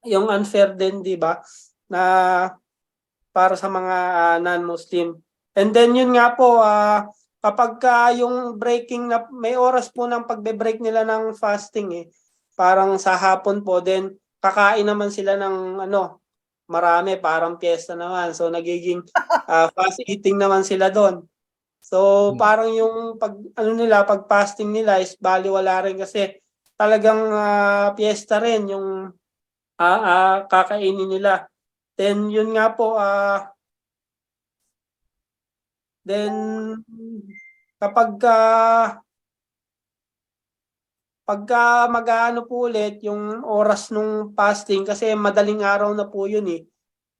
yung unfair din, di ba? Na para sa mga non-Muslim. And then yun nga po, kapag yung breaking na may oras po ng pagbe-break nila ng fasting parang sa hapon po, then kakain naman sila ng marami, parang piyesta naman. So nagiging fast eating naman sila doon. So parang yung pag fasting nila is baliwala rin kasi talagang piyesta rin yung kakainin nila. Then yun nga po, then pagka mag-aano po ulit yung oras nung fasting kasi madaling araw na po yun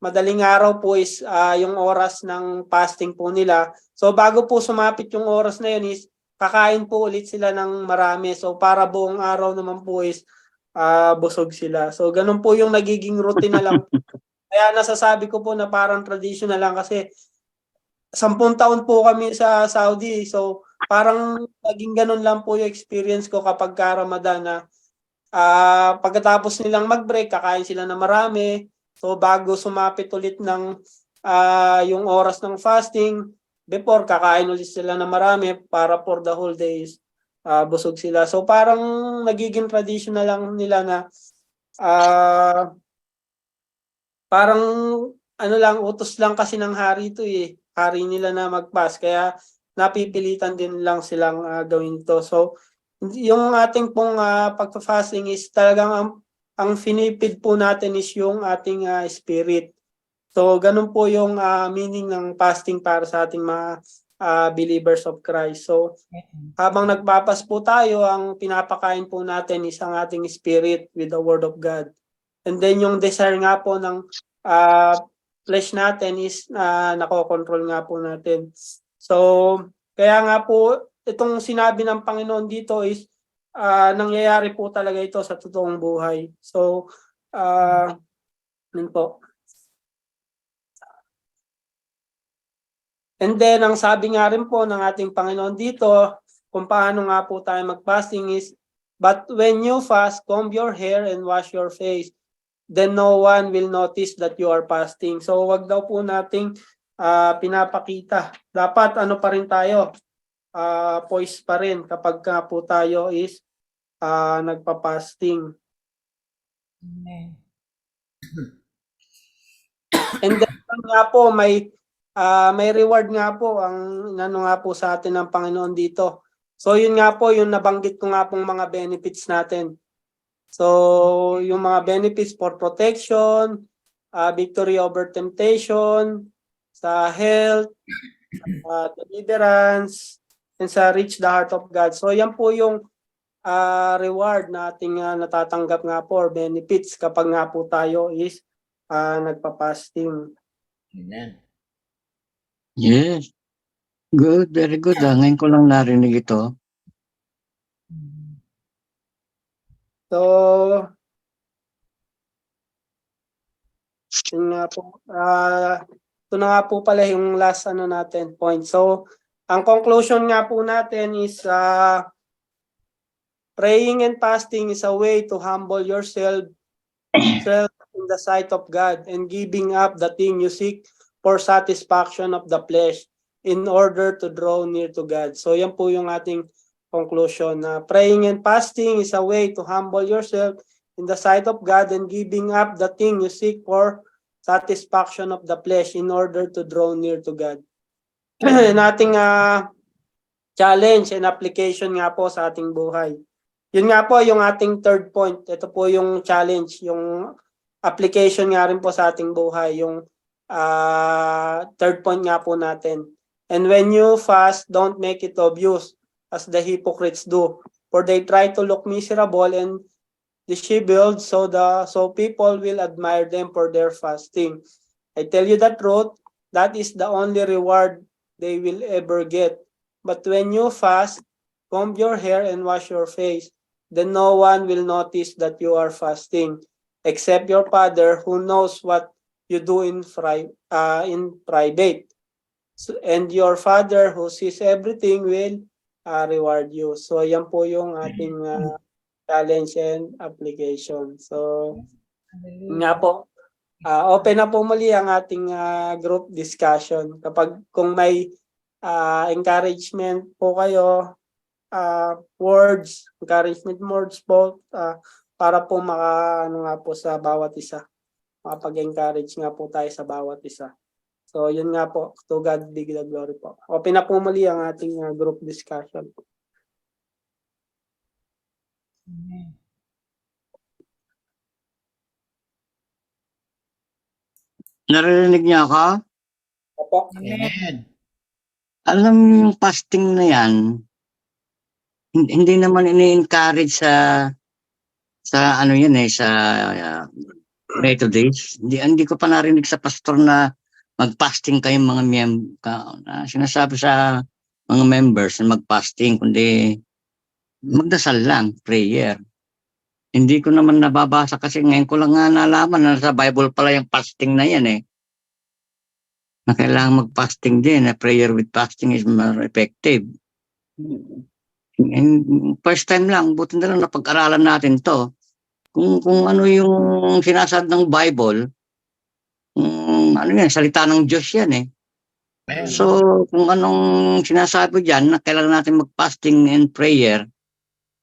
Madaling araw po is yung oras ng fasting po nila. So bago po sumapit yung oras na yun is kakain po ulit sila ng marami. So para buong araw naman po is busog sila. So ganun po yung nagiging routine na lang. Kaya nasasabi ko po na parang traditional lang kasi 10 taon po kami sa Saudi. So parang naging ganun lang po yung experience ko kapag Ramadan na pagkatapos nilang mag-break, kakain sila na marami. So bago sumapit ulit ng yung oras ng fasting, before kakain ulit sila na marami para for the whole days busog sila. So parang nagiging traditional lang nila na parang utos lang kasi ng hari ito Hari nila na mag-fast. Kaya napipilitan din lang silang gawin to. So yung ating pong pagpa-fasting is talagang ang finipid po natin is yung ating spirit. So ganun po yung meaning ng fasting para sa ating mga believers of Christ. So habang nagpapas po tayo, ang pinapakain po natin is ang ating spirit with the Word of God. And then yung desire nga po ng flesh natin is nakokontrol nga po natin. So kaya nga po itong sinabi ng Panginoon dito is nangyayari po talaga ito sa totoong buhay. So yun po. And then ang sabi nga rin po ng ating Panginoon dito kung paano nga po tayo mag-fasting is, but when you fast, comb your hair and wash your face, then no one will notice that you are fasting. So wag daw po nating pinapakita. Dapat pa rin tayo, poised pa rin kapag po tayo is nagpa-fasting. Amen. And then nga po may reward nga po ang nga po sa atin ng Panginoon dito. So yun nga po yung nabanggit ko nga pong mga benefits natin. So yung mga benefits for protection, victory over temptation, sa health, deliverance, and sa reach the heart of God. So yan po yung reward na ating natatanggap nga po or benefits kapag nga po tayo is nagpa-fasting. Amen. Yes. Good, very good. Ngayon ko lang narinig ito. So, yun nga po. Ito na nga po pala yung last natin point. So, ang conclusion nga po natin is praying and fasting is a way to humble yourself in the sight of God and giving up the thing you seek for satisfaction of the flesh in order to draw near to God. So yan po yung ating conclusion na praying and fasting is a way to humble yourself in the sight of God and giving up the thing you seek for satisfaction of the flesh in order to draw near to God. Nating challenge and application nga po sa ating buhay. Yun nga po yung ating third point. Ito po yung challenge, yung application nga rin po sa ating buhay, yung third point nga po natin. And when you fast, don't make it obvious as the hypocrites do, for they try to look miserable and disheveled so people will admire them for their fasting. I tell you the truth, that is the only reward they will ever get. But when you fast, comb your hair and wash your face, then no one will notice that you are fasting, except your Father who knows what you do in private. So, and your Father who sees everything will reward you. So yan po yung ating challenge and application. So nga po, open na po muli ang ating group discussion. Kung may encouragement po kayo, encouragement words po para po ano nga po sa bawat isa. Makapag-encourage nga po tayo sa bawat isa. So yun nga po, to God be the glory po. Open na po muli ang ating group discussion. Narinig niya ako? Opo. Amen. Alam mo yung fasting na yan, hindi naman ini-encourage sa ano yan sa Methodist. Hindi ko pa narinig sa pastor na mag-fasting kayong mga sinasabi sa mga members na mag-fasting, kundi magdasal lang, prayer. Hindi ko naman nababasa kasi ngayon ko lang nga nalaman na sa Bible pala yung fasting na yan na kailangan mag-fasting din, na prayer with fasting is more effective. And first time lang, buti na lang napag-aralan natin to. Kung ano yung sinasabi ng Bible, ano yan, salita ng Diyos yan So, kung anong sinasabi dyan na kailangan natin mag-fasting and prayer,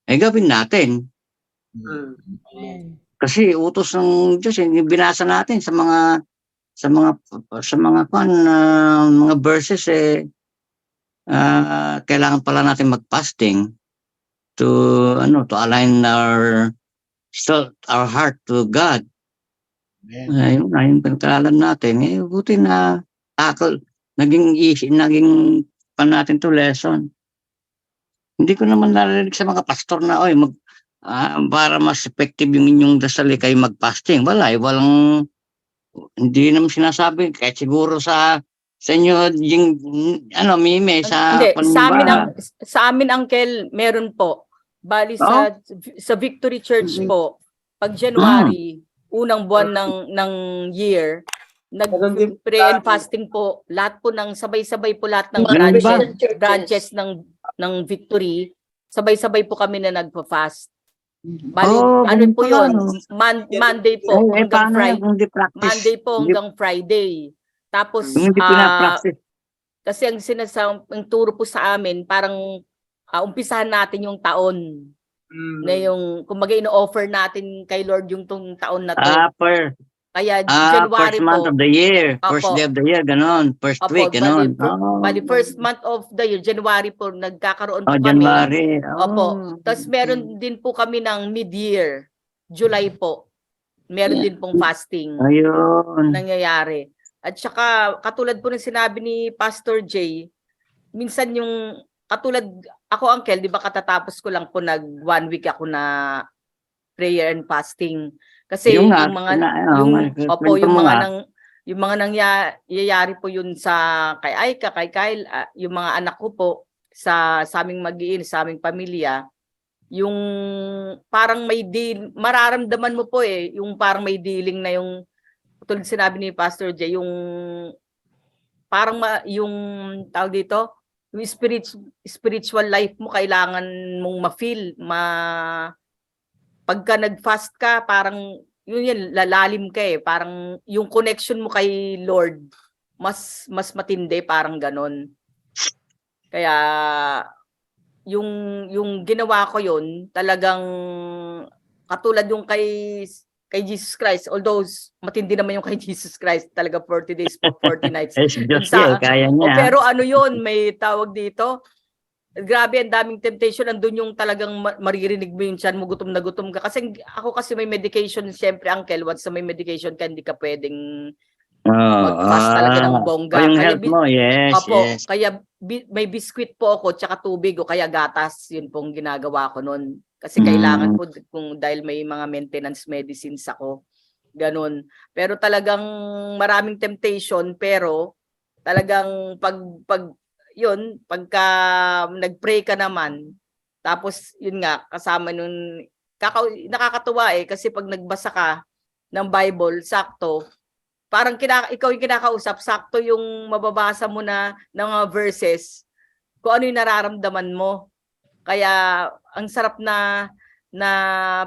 gawin natin. Kasi utos ng Diyos, binasa natin sa mga mga verses kailangan pala natin mag-fasting to align our heart to God. Ayun pinag-aralan natin. Buti na naging pa natin to lesson. Hindi ko naman narinig sa mga pastor na para mas effective yung inyong dasal kayo mag-fasting. Walang hindi naman sinasabi kahit siguro sa inyo yung mime sa sa amin uncle meron po. Bali sa Victory Church po pag January unang buwan ng year nag-pray and fasting po lahat po ng sabay-sabay po lahat ng branches ng Victory sabay-sabay po kami na nagpa-fast. Bali, ano po yun? Monday po hanggang Friday. Monday po hanggang Friday. Tapos, kasi ang ang turo po sa amin, parang umpisahan natin yung taon. Na yung, kumbaga ino-offer natin kay Lord yung taon na to. Kaya January first month of the year. Opo. First day of the year, ganon. First week, ganon. Bali, first month of the year, January po, nagkakaroon po kami. January. Opo. Tapos meron din po kami ng mid-year, July po. Meron din pong fasting. Ayun. Nangyayari. At saka, katulad po ng sinabi ni Pastor Jay, minsan yung, katulad, ako uncle, di ba katatapos ko lang po 1 week ako na prayer and fasting. Kasi yung mga nangyayari po yun sa kay Aika, kay Kyle, yung mga anak ko po sa aming mag-iin, sa aming pamilya, yung parang may mararamdaman mo po yung parang may dealing na yung tulad sinabi ni Pastor Jay, yung parang yung tawag dito, yung spiritual life mo kailangan mong ma-feel, pagka nag-fast ka, parang yun yan, lalalim ka eh. Parang yung connection mo kay Lord, mas matindi, parang ganon. Kaya, yung ginawa ko yun, talagang katulad yung kay Jesus Christ, although matindi naman yung kay Jesus Christ, talaga 40 days for 40 nights. Eh, si Diyos Sa- yan, kaya O niya. pero ano yun, may tawag dito. Grabe, ang daming temptation. Nandun yung talagang maririnig mo yung tiyan mo, gutom na gutom ka. Kasi ako kasi may medication, siyempre, uncle, once na may medication ka, hindi ka pwedeng mag-fast talaga ng bongga. Yung Kaya health mo, yes, Opo, yes. kaya may biskwit po ako, tsaka tubig o kaya gatas. Yun pong ginagawa ko noon. Kasi kailangan po, kung dahil may mga maintenance medicines ako. Ganun. Pero talagang maraming temptation, pero talagang pagka nag-pray ka naman, tapos yun nga, kasama nun, nakakatuwa eh, kasi pag nagbasa ka ng Bible, sakto, parang ikaw yung kinakausap, sakto yung mababasa mo na ng mga verses, kung ano yung nararamdaman mo. Kaya, ang sarap na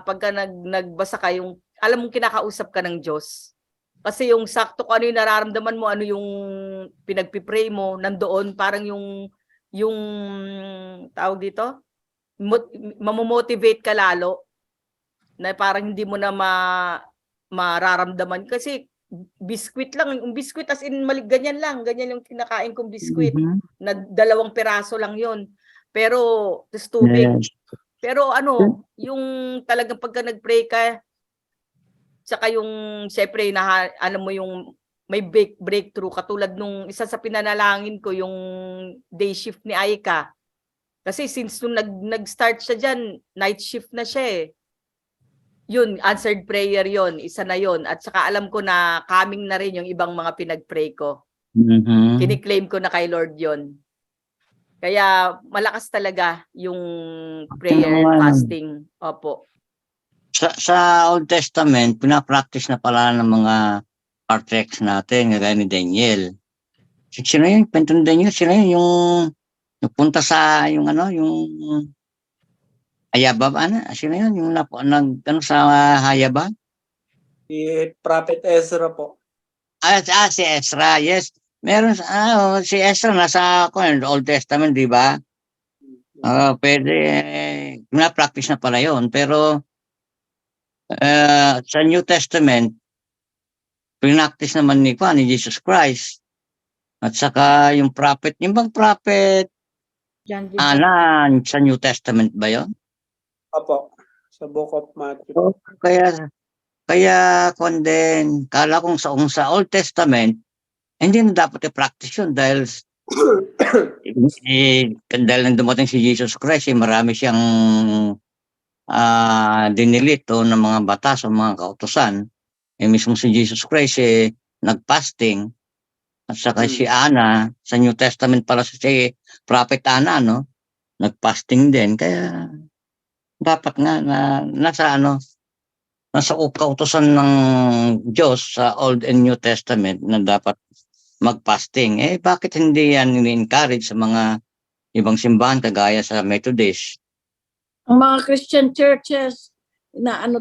pagka nagbasa ka, yung, alam mong kinakausap ka ng Diyos. Kasi yung sakto kung ano yung nararamdaman mo, ano yung pinagpipray mo, nandoon, parang yung tawag dito, mamomotivate ka lalo, na parang hindi mo na mararamdaman. Kasi biskwit lang, yung biskwit as in ganyan lang, ganyan yung kinakain kong biskwit, na 2 piraso lang yon. Pero, tas tubig. Yes. Pero ano, yung talagang pagka nag-pray ka, saka yung, syempre, alam mo yung may breakthrough, katulad nung isa sa pinanalangin ko, yung day shift ni Aika. Kasi since nung nag-start siya dyan, night shift na siya eh. Yun, answered prayer yon, isa na yon. At saka alam ko na coming na rin yung ibang mga pinag-pray ko. Kiniklaim ko na kay Lord yon. Kaya malakas talaga yung prayer, fasting. Opo. Sa Old Testament, pinapractice na pala ng mga patriarchs natin, gaya ni Daniel. Sino yun? Kwento ni Daniel, sino yun? Yung punta sa, yung Hayaba, sino yun? Yung sa Hayaba? Si Prophet Ezra po. Si Ezra, yes. Meron, si Ezra nasa Old Testament, di ba? Pwede, pinapractice na pala yun. Pero, sa New Testament, pinactice naman ni Jesus Christ. At saka yung prophet, yung bang prophet, sa New Testament ba yun? Opo, sa Book of Matthew. Kaya din, kala kong sa Old Testament, hindi na dapat i-practice yun dahil dahil nang dumating si Jesus Christ, marami siyang dinilito ng mga batas o mga kautusan. Mismo si Jesus Christ nag-fasting. At saka si Ana, sa New Testament pala si Prophet Ana, no? Nag-fasting din. Kaya dapat nga nasa kautusan ng Diyos sa Old and New Testament na dapat mag-fasting. Bakit hindi yan ini-encourage sa mga ibang simbahan kagaya sa Methodist? Ang mga Christian churches,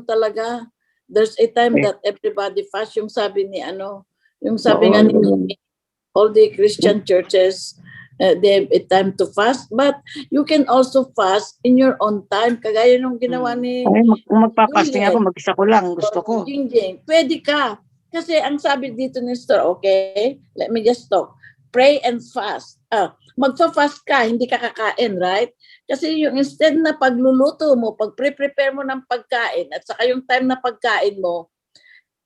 talaga, there's a time that everybody fast. Yung sabi ni nga ni all the Christian churches, they have a time to fast, but you can also fast in your own time. Kagaya nung ginawa ni kung magpa-fasting ako, mag-isa ko lang, gusto ko. Jingjing, pwede ka. Kasi ang sabi dito ni Sister, okay, let me just talk. Pray and fast. Magfa-fast ka, hindi ka kakain, right? Kasi yung instead na pagluluto mo, pag-prepare mo ng pagkain, at saka yung time na pagkain mo,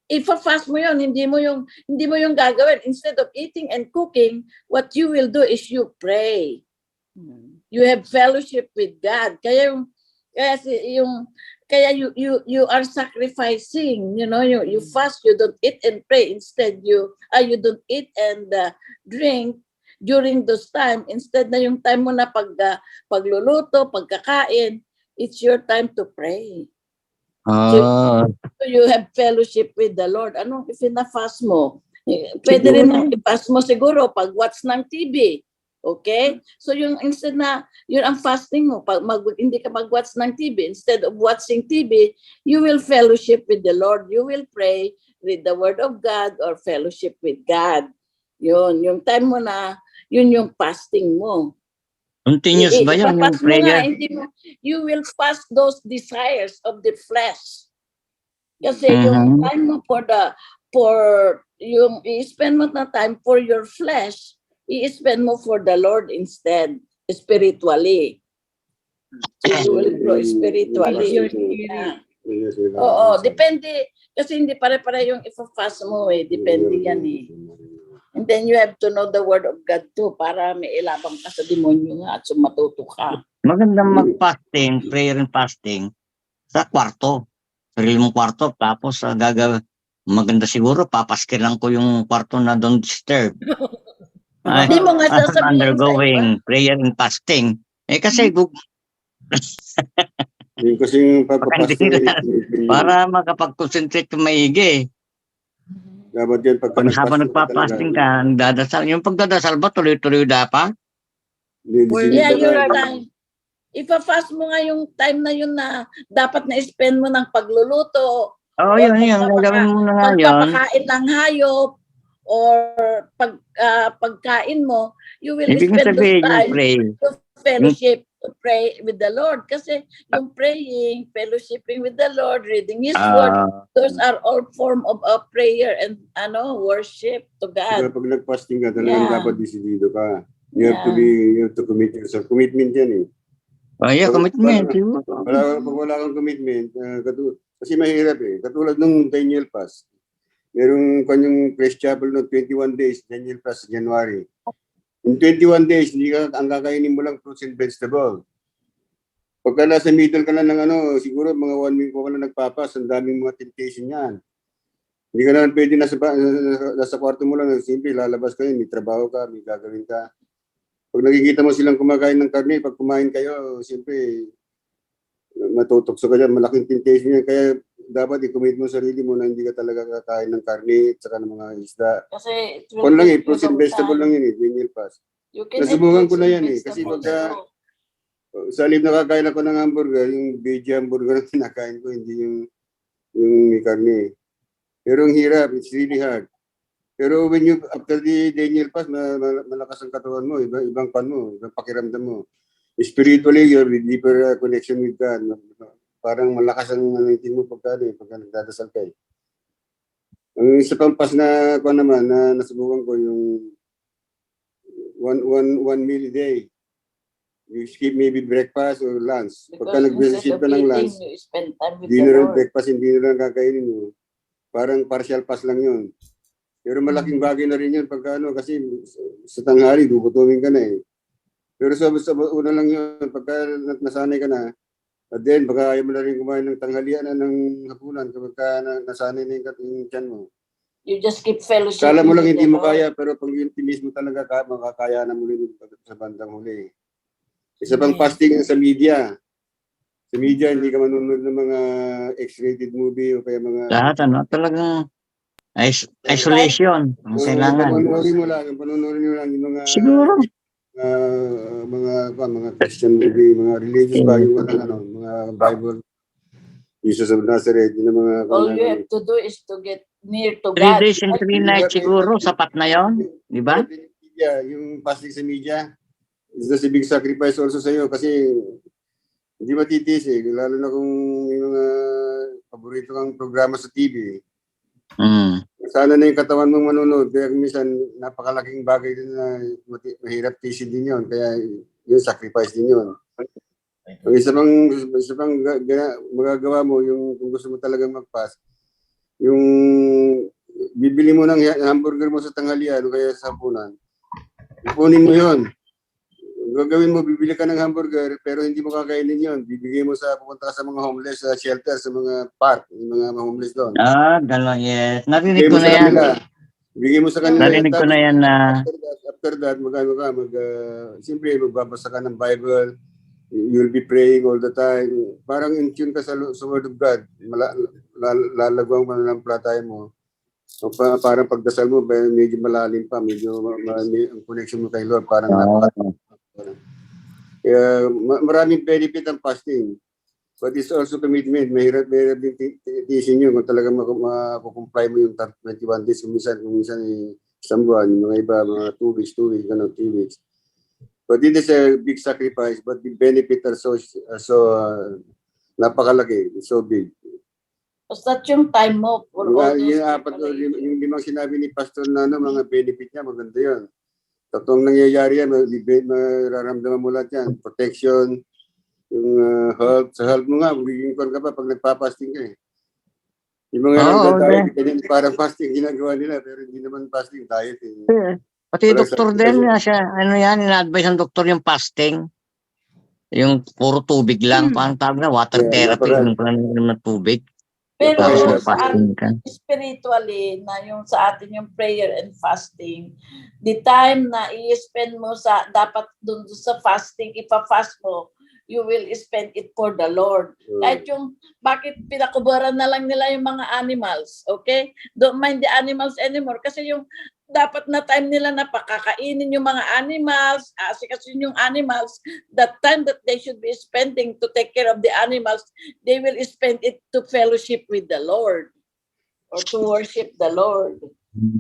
ifa-fast mo yun, hindi mo yung gagawin. Instead of eating and cooking, what you will do is you pray. You have fellowship with God. Kaya you are sacrificing, you fast, you don't eat and pray. Instead, you don't eat and drink during those time. Instead na yung time mo na pagluluto, pagkakain, it's your time to pray. So you have fellowship with the Lord. If ina-fast mo? Pwede rin i-fast mo siguro pag watch ng TV. Okay? So yung instead na, yun ang fasting mo, pag hindi ka mag-watch ng TV, instead of watching TV, you will fellowship with the Lord. You will pray with the Word of God or fellowship with God. Yun, yung time mo na, yun yung fasting mo. Continuous ba yun, yung Ipapas mo nga, prayer? you will fast those desires of the flesh. Kasi yung time mo yung i-spend mo na time for your flesh, i-spend mo for the Lord instead, spiritually. So you will grow spiritually. Your spirit. Yeah. Oo, depende. Kasi hindi pare-pare yung ipa-fast mo eh. Depende yan eh. And then you have to know the Word of God too para may ilabang ka sa demonyo nga at sumatuto ka. Magandang mag-fasting, prayer and fasting sa kwarto. Sarili mong kwarto. Tapos maganda siguro, papaskilan ko yung kwarto na don't disturb. Hindi mo nga I'm sasabihin sa undergoing prayer and fasting. Kasi Yung kasing papapasto para makapag-concentrate yung maigi. dapat yan pagka Habang nagpa-fasting ka, nagdadasal. Yung pagdadasal ba, tuloy-tuloy dapat? Yeah, you're right. Ipa-fast mo nga yung time na yun na dapat na-spend mo ng pagluluto. Oo, yun. Gagawin mo na nga yun. Pagpapakain ng hayop or pagkain mo, you will Ibig spend those sabihin yung time pray. to fellowship, to pray with the Lord. Kasi yung praying, fellowshipping with the Lord, reading His Word, those are all form of prayer and worship to God. Pag nag-fasting ka, talagang dapat disidido ka. You have to commit yourself. Commitment yan eh. Oh, yeah, commitment. Pag wala kang commitment, kasi mahirap eh. Katulad nung Daniel Fast. Merong kanyang Praise Chapel no 21 days, Daniel Fast, January. In 21 days, ang kakainin mo lang fruits and vegetable. Pagka nasa middle ka na ng siguro mga 1 week ka na nagpapas, ang daming mga temptation yan. Hindi ka naman pwede nasa kwarto mo lang, simple, lalabas kayo, may trabaho ka, may gagawin ka. Pag nakikita mo silang kumakain ng karne, pag kumain kayo, siyempre, matutokso ka dyan, malaking temptation yan. Kaya dapat i-commit mo sarili mo na hindi ka talaga kakain ng karne at saka ng mga isda. Kasi Kung lang fruits and vegetable lang yun Daniel Fast. Nasubukan ko na yan kasi pagka sa halip nakakain ako ng hamburger, yung veggie hamburger na kinakain ko, hindi yung may karne. Pero ang hirap, it's really hard. Pero when you, after the Daniel Fast, malakas ang katawan mo, ibang pan mo, ibang pakiramdam mo. Spiritually, you have a deeper connection with God. Parang malakas ang nanitin mo pagka nagdadasal kayo. Ang isa pang pas na naman, na nasubukan ko yung one meal a day. You skip maybe breakfast or lunch. Pagka nag-skip ka ng lunch, dinner and breakfast, hindi na lang kakainin mo. Parang partial pass lang yun. Pero malaking bagay na rin yun pagka kasi sa tanghali, gugutumin ka na eh. Pero sa una lang yun, pagka nasanay ka na, at then baka ayaw mo na rin kumain ng tanghalian na ng hapunan kapag nasanay na yung tiyan mo. You just keep fellowship. Kala mo lang hindi mo kaya, pero pag yung timis mo talaga, makakaya na muli sa bandang huli. Isa pang fasting sa media. Sa media, hindi ka manunod ng mga X-rated movie o kaya mga... Lahat, talagang isolation ang kailangan. Panunurin mo lang yung mga... Siguro. Mga Christian movie, mga religious ba, yung mga Bible, Jesus of Nazareth, yung mga... All you have to do is to get near to 3 God. days and 3 nights siguro, sapat na yon, di ba? Yung fasting sa media, is a big sacrifice also sa iyo kasi hindi matitis eh, lalo na kung yung mga paborito kang programa sa TV. Sana na yung katawan mong manunod, kaya minsan napakalaking bagay din na mahirap tisin din yun, kaya yung sacrifice din yun. Ang isa pang magagawa mo, yung kung gusto mo talagang mag-fast, yung bibili mo ng hamburger mo sa tanghalian o kaya sa hapunan, ipunin mo yun. Gagawin mo, bibili ka ng hamburger, pero hindi mo kakainin yun. Bibigay mo pupunta ka sa mga homeless shelter, sa mga park, yung mga homeless doon. Gano'n, yes. Narinig ko na yan. Bigay mo sa kanila. Narinig ko na yan na... After that, siyempre, magbabasa ka ng Bible, you'll be praying all the time. Parang in tune ka sa Word of God. Lalagawang mananampalataya mo. So, parang pagdasal mo, medyo malalim pa, medyo ang connection mo kay Lord, parang kaya maraming benefit ang fasting. But it's also commitment. Mahirap din tiisin nyo kung talaga makukumply mo yung 21 days. Kung minsan isang buwan, yung mga iba, mga 2 weeks, 3 weeks. But it is a big sacrifice, but the benefit are so napakalaki. It's so big. Basta yung time mo for all those Yung limang sinabi ni Pastor na mga benefit niya, maganda yun. Tatlong nangyayari yan, mararamdaman mo lahat yan. Protection, yung health. Sa health mo nga, magiging kon ka pa pag nagpa-fasting ka eh. Yung mga diet, ganyan, parang fasting ginagawa nila, pero hindi naman fasting, diet eh. Pati doktor din siya, ina-advise ng doktor yung fasting. Yung puro tubig lang, parang tawag na water therapy, yung na tubig. Pero fasting ka. spiritually, na yung sa atin yung prayer and fasting, the time na i-spend mo dapat dun sa fasting, ipa-fast mo, you will spend it for the Lord. Kahit yung, bakit pinakubaran na lang nila yung mga animals, okay? Don't mind the animals anymore. Kasi yung dapat na time nila na pakakainin yung mga animals, kasi yung animals, that time that they should be spending to take care of the animals, they will spend it to fellowship with the Lord or to worship the Lord.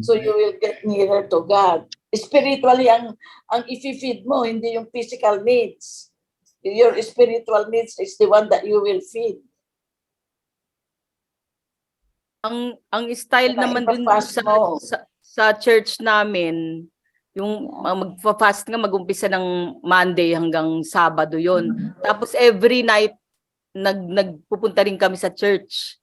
So you will get nearer to God. Spiritually, ang i-feed mo, hindi yung physical needs. Your spiritual needs is the one that you will feed. Ang style naman dun sa church namin, yung magfa-fast nga mag-umpisa ng Monday hanggang Sabado yon. Tapos every night nagpupunta rin kami sa church.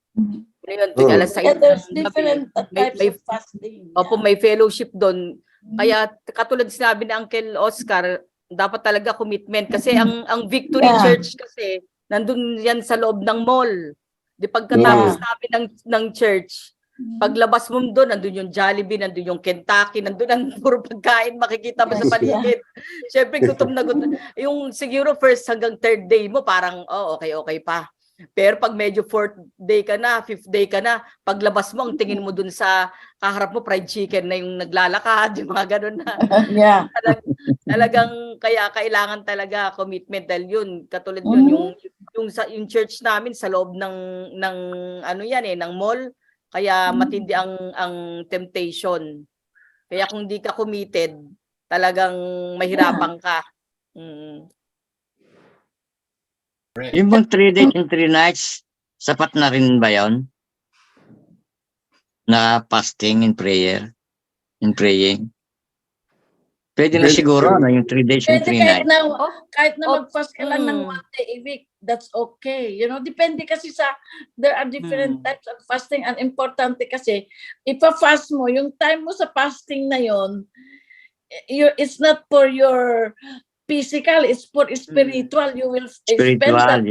Ngayon, alas 6 there's different types of fasting. Opo, may fellowship doon. Kaya katulad sinabi ni Uncle Oscar, dapat talaga commitment kasi ang Victory Church kasi nandun yan sa loob ng mall. Di pagkatapos namin ng church, paglabas mo doon, nandun yung Jollibee, nandun yung Kentucky, nandun ang puro pagkain makikita mo sa paligid. Siyempre gutom na gutom. Yung siguro first hanggang third day mo parang okay pa. Pero pag medyo fourth day ka na, fifth day ka na, paglabas mo ang tingin mo dun sa kaharap mo fried chicken na yung naglalakad, yung mga ganun na. Talagang kaya kailangan talaga commitment dahil yun katulad yun yung church namin sa loob ng ano yan ng mall. Kaya matindi ang temptation. Kaya kung di ka committed, talagang mahirapan ka. Yung bang 3 days and 3 nights, sapat na rin ba yun? Na fasting and prayer? And praying? Pwede na siguro na yung 3 days and 3 nights. Kahit na mag-fast ka lang ng 1 day a week, that's okay. You know, depende kasi there are different types of fasting. And importante kasi, ipa-fast mo, yung time mo sa fasting na yon, it's not for your physical, it's for spiritual. You will spend that.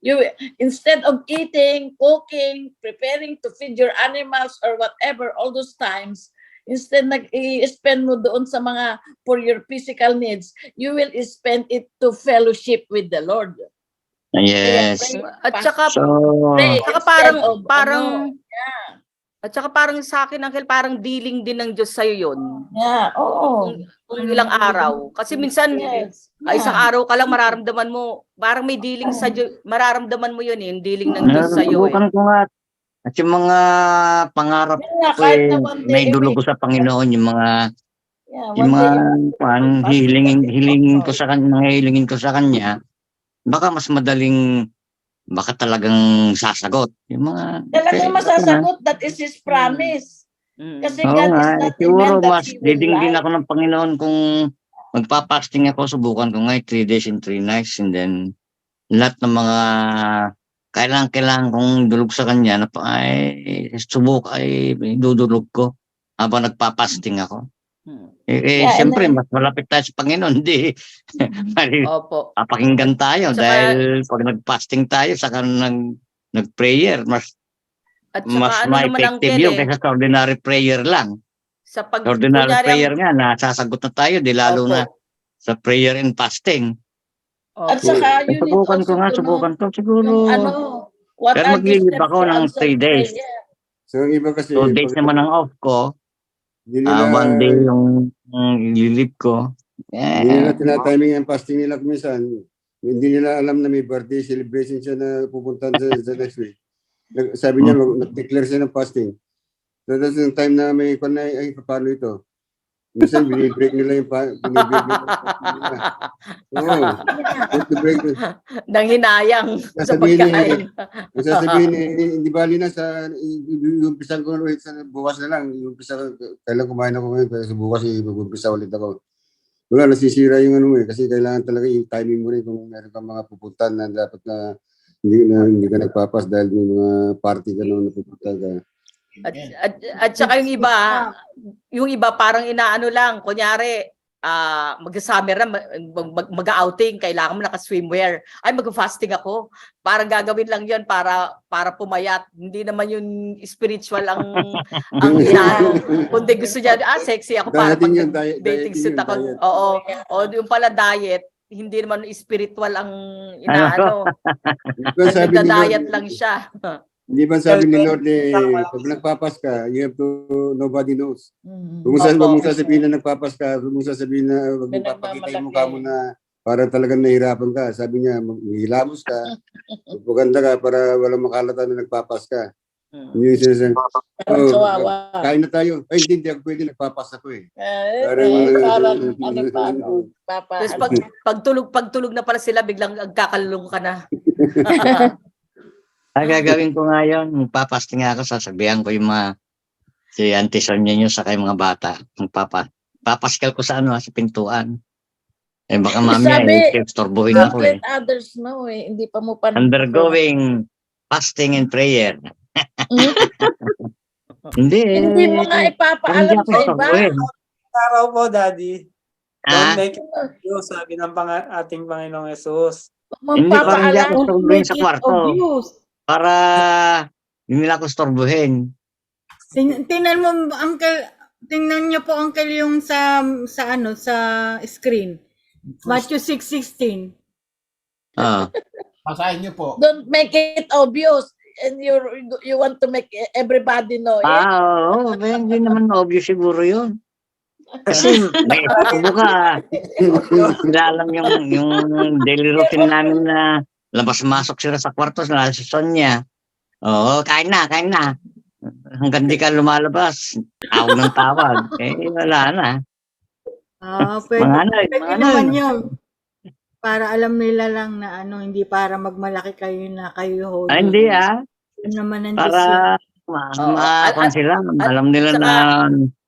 You instead of eating, cooking, preparing to feed your animals or whatever, all those times, instead nag-i-spend mo doon sa mga for your physical needs, you will spend it to fellowship with the Lord. Yes. At saka parang sa akin, Uncle, parang dealing din ng Diyos sa'yo yun. Yeah, oo. Kung ilang araw. Kasi minsan, isang araw ka lang mararamdaman mo, parang may dealing sa Diyos, mararamdaman mo yun yung dealing ng Diyos sa'yo. Subukan ko nga. At yung mga pangarap ko may dulog ko sa Panginoon, yung mga hilingin ko sa Kanya, baka mas madaling baka talagang sasagot. Yung mga talagang masasagot, that is His promise. Kasi God is not siguro that mas diding ako ng Panginoon kung magpapasting ako, subukan ko nga 3 days and 3 nights and then lahat ng mga kailangan kong dulog sa Kanya na dudulog ko habang nagpapasting ako. Siyempre, mas malapit tayo sa Panginoon, hindi. Papakinggan tayo dahil pag nag-fasting tayo, saka nag-prayer, mas ma-effective yun kaysa sa ordinary prayer lang. Ordinary prayer nga, nasasagot na tayo, di lalo na sa prayer and fasting. At saka, you need also subukan ko siguro. What pero maglilib ako ng 3 days. So, ang iba kasi, 2 days naman ang off ko. hindi nila, 1 day yung ililip ko. hindi nila Eh, tinatiming ang fasting nila minsan. Hindi nila alam na may birthday celebration siya na pupuntahan sa next week. Sabi niya, nag-declare siya ng fasting. So, that's yung time na may ay, paano ito? Minsan, binibreak nila yung fasting nila. Oo. Break. Nang hinayang sa Sasabihin pagkain. Ang sasabihin, hindi bali na sa, yung umpisa ko ulit sa bukas na lang, yung umpisa, kailan kumain ako ngayon, kaya sa bukas, mag-umpisa ulit ako. Wala, nasisira yung ano kasi kailangan talaga yung timing mo rin kung meron kang mga pupuntahan na dapat na hindi ka nagpapas dahil may mga party ka na napupunta ka. At saka yung iba parang inaano lang, kunyari, mag-summer na, mag-outing, kailangan mo naka-swimwear. Ay, mag-fasting ako. Parang gagawin lang yun para pumayat. Hindi naman yung spiritual ang inaano. Kundi gusto niya, sexy ako para Dieting yun, dating suit yun, ako. diet. Oo. O yung pala diet, hindi naman spiritual ang inaano. Nagda-diet lang siya. Hindi ba sabi ni Lord, pag nagpapas ka, you have to, nobody knows. Kung Opo. mong sasabihin na nagpapas ka, kung mong sasabihin na wag mong papakita yung mukha mo na para talagang nahirapan ka. Sabi niya, hilamos ka, pagpaganda ka para walang makalata na nagpapas ka. Yun yung sinasabi. Kawawa. Kain na tayo. Ay, hindi ako pwede, nagpapas ako eh. Parang papa. Tapos pagtulog na pala sila, biglang agkakalulong ka na. ang gagawin ko ngayon, magpapasting ako, sasabihan ko yung mga si Auntie Sonia nyo sa yung mga bata. Papaskal ko sa sa pintuan. Eh baka mamaya, istorbohin ako Let others know hindi pa mo pa Undergoing fasting and prayer. Hindi. Hindi mo nga ipapaalam sa iba. Araw po, Daddy. Don't Ah, make it obvious, sabi ng ating Panginoong Jesus. Hindi pa rin ako istorbohin sa Make it kwarto. obvious. Para hindi nila ako istorbohin. Tingnan mo, Uncle, tingnan niyo po, Uncle, yung sa screen. Matthew 6:16. Ah. Basahin niyo po. Don't make it obvious. And you want to make everybody know. Oo. Hindi naman obvious siguro yun. Kasi may tubo ka. Hindi alam yung daily routine namin na labas-masok sila sa kwarto, sa Sonia. Oo, kain na. Hanggang di ka lumalabas, tawag ng tawag. Wala na. Pwede Mga naman yun. Para alam nila lang na hindi para magmalaki kayo na kayo holy. Hindi Yun naman ang Para maaakon sila. Alam nila na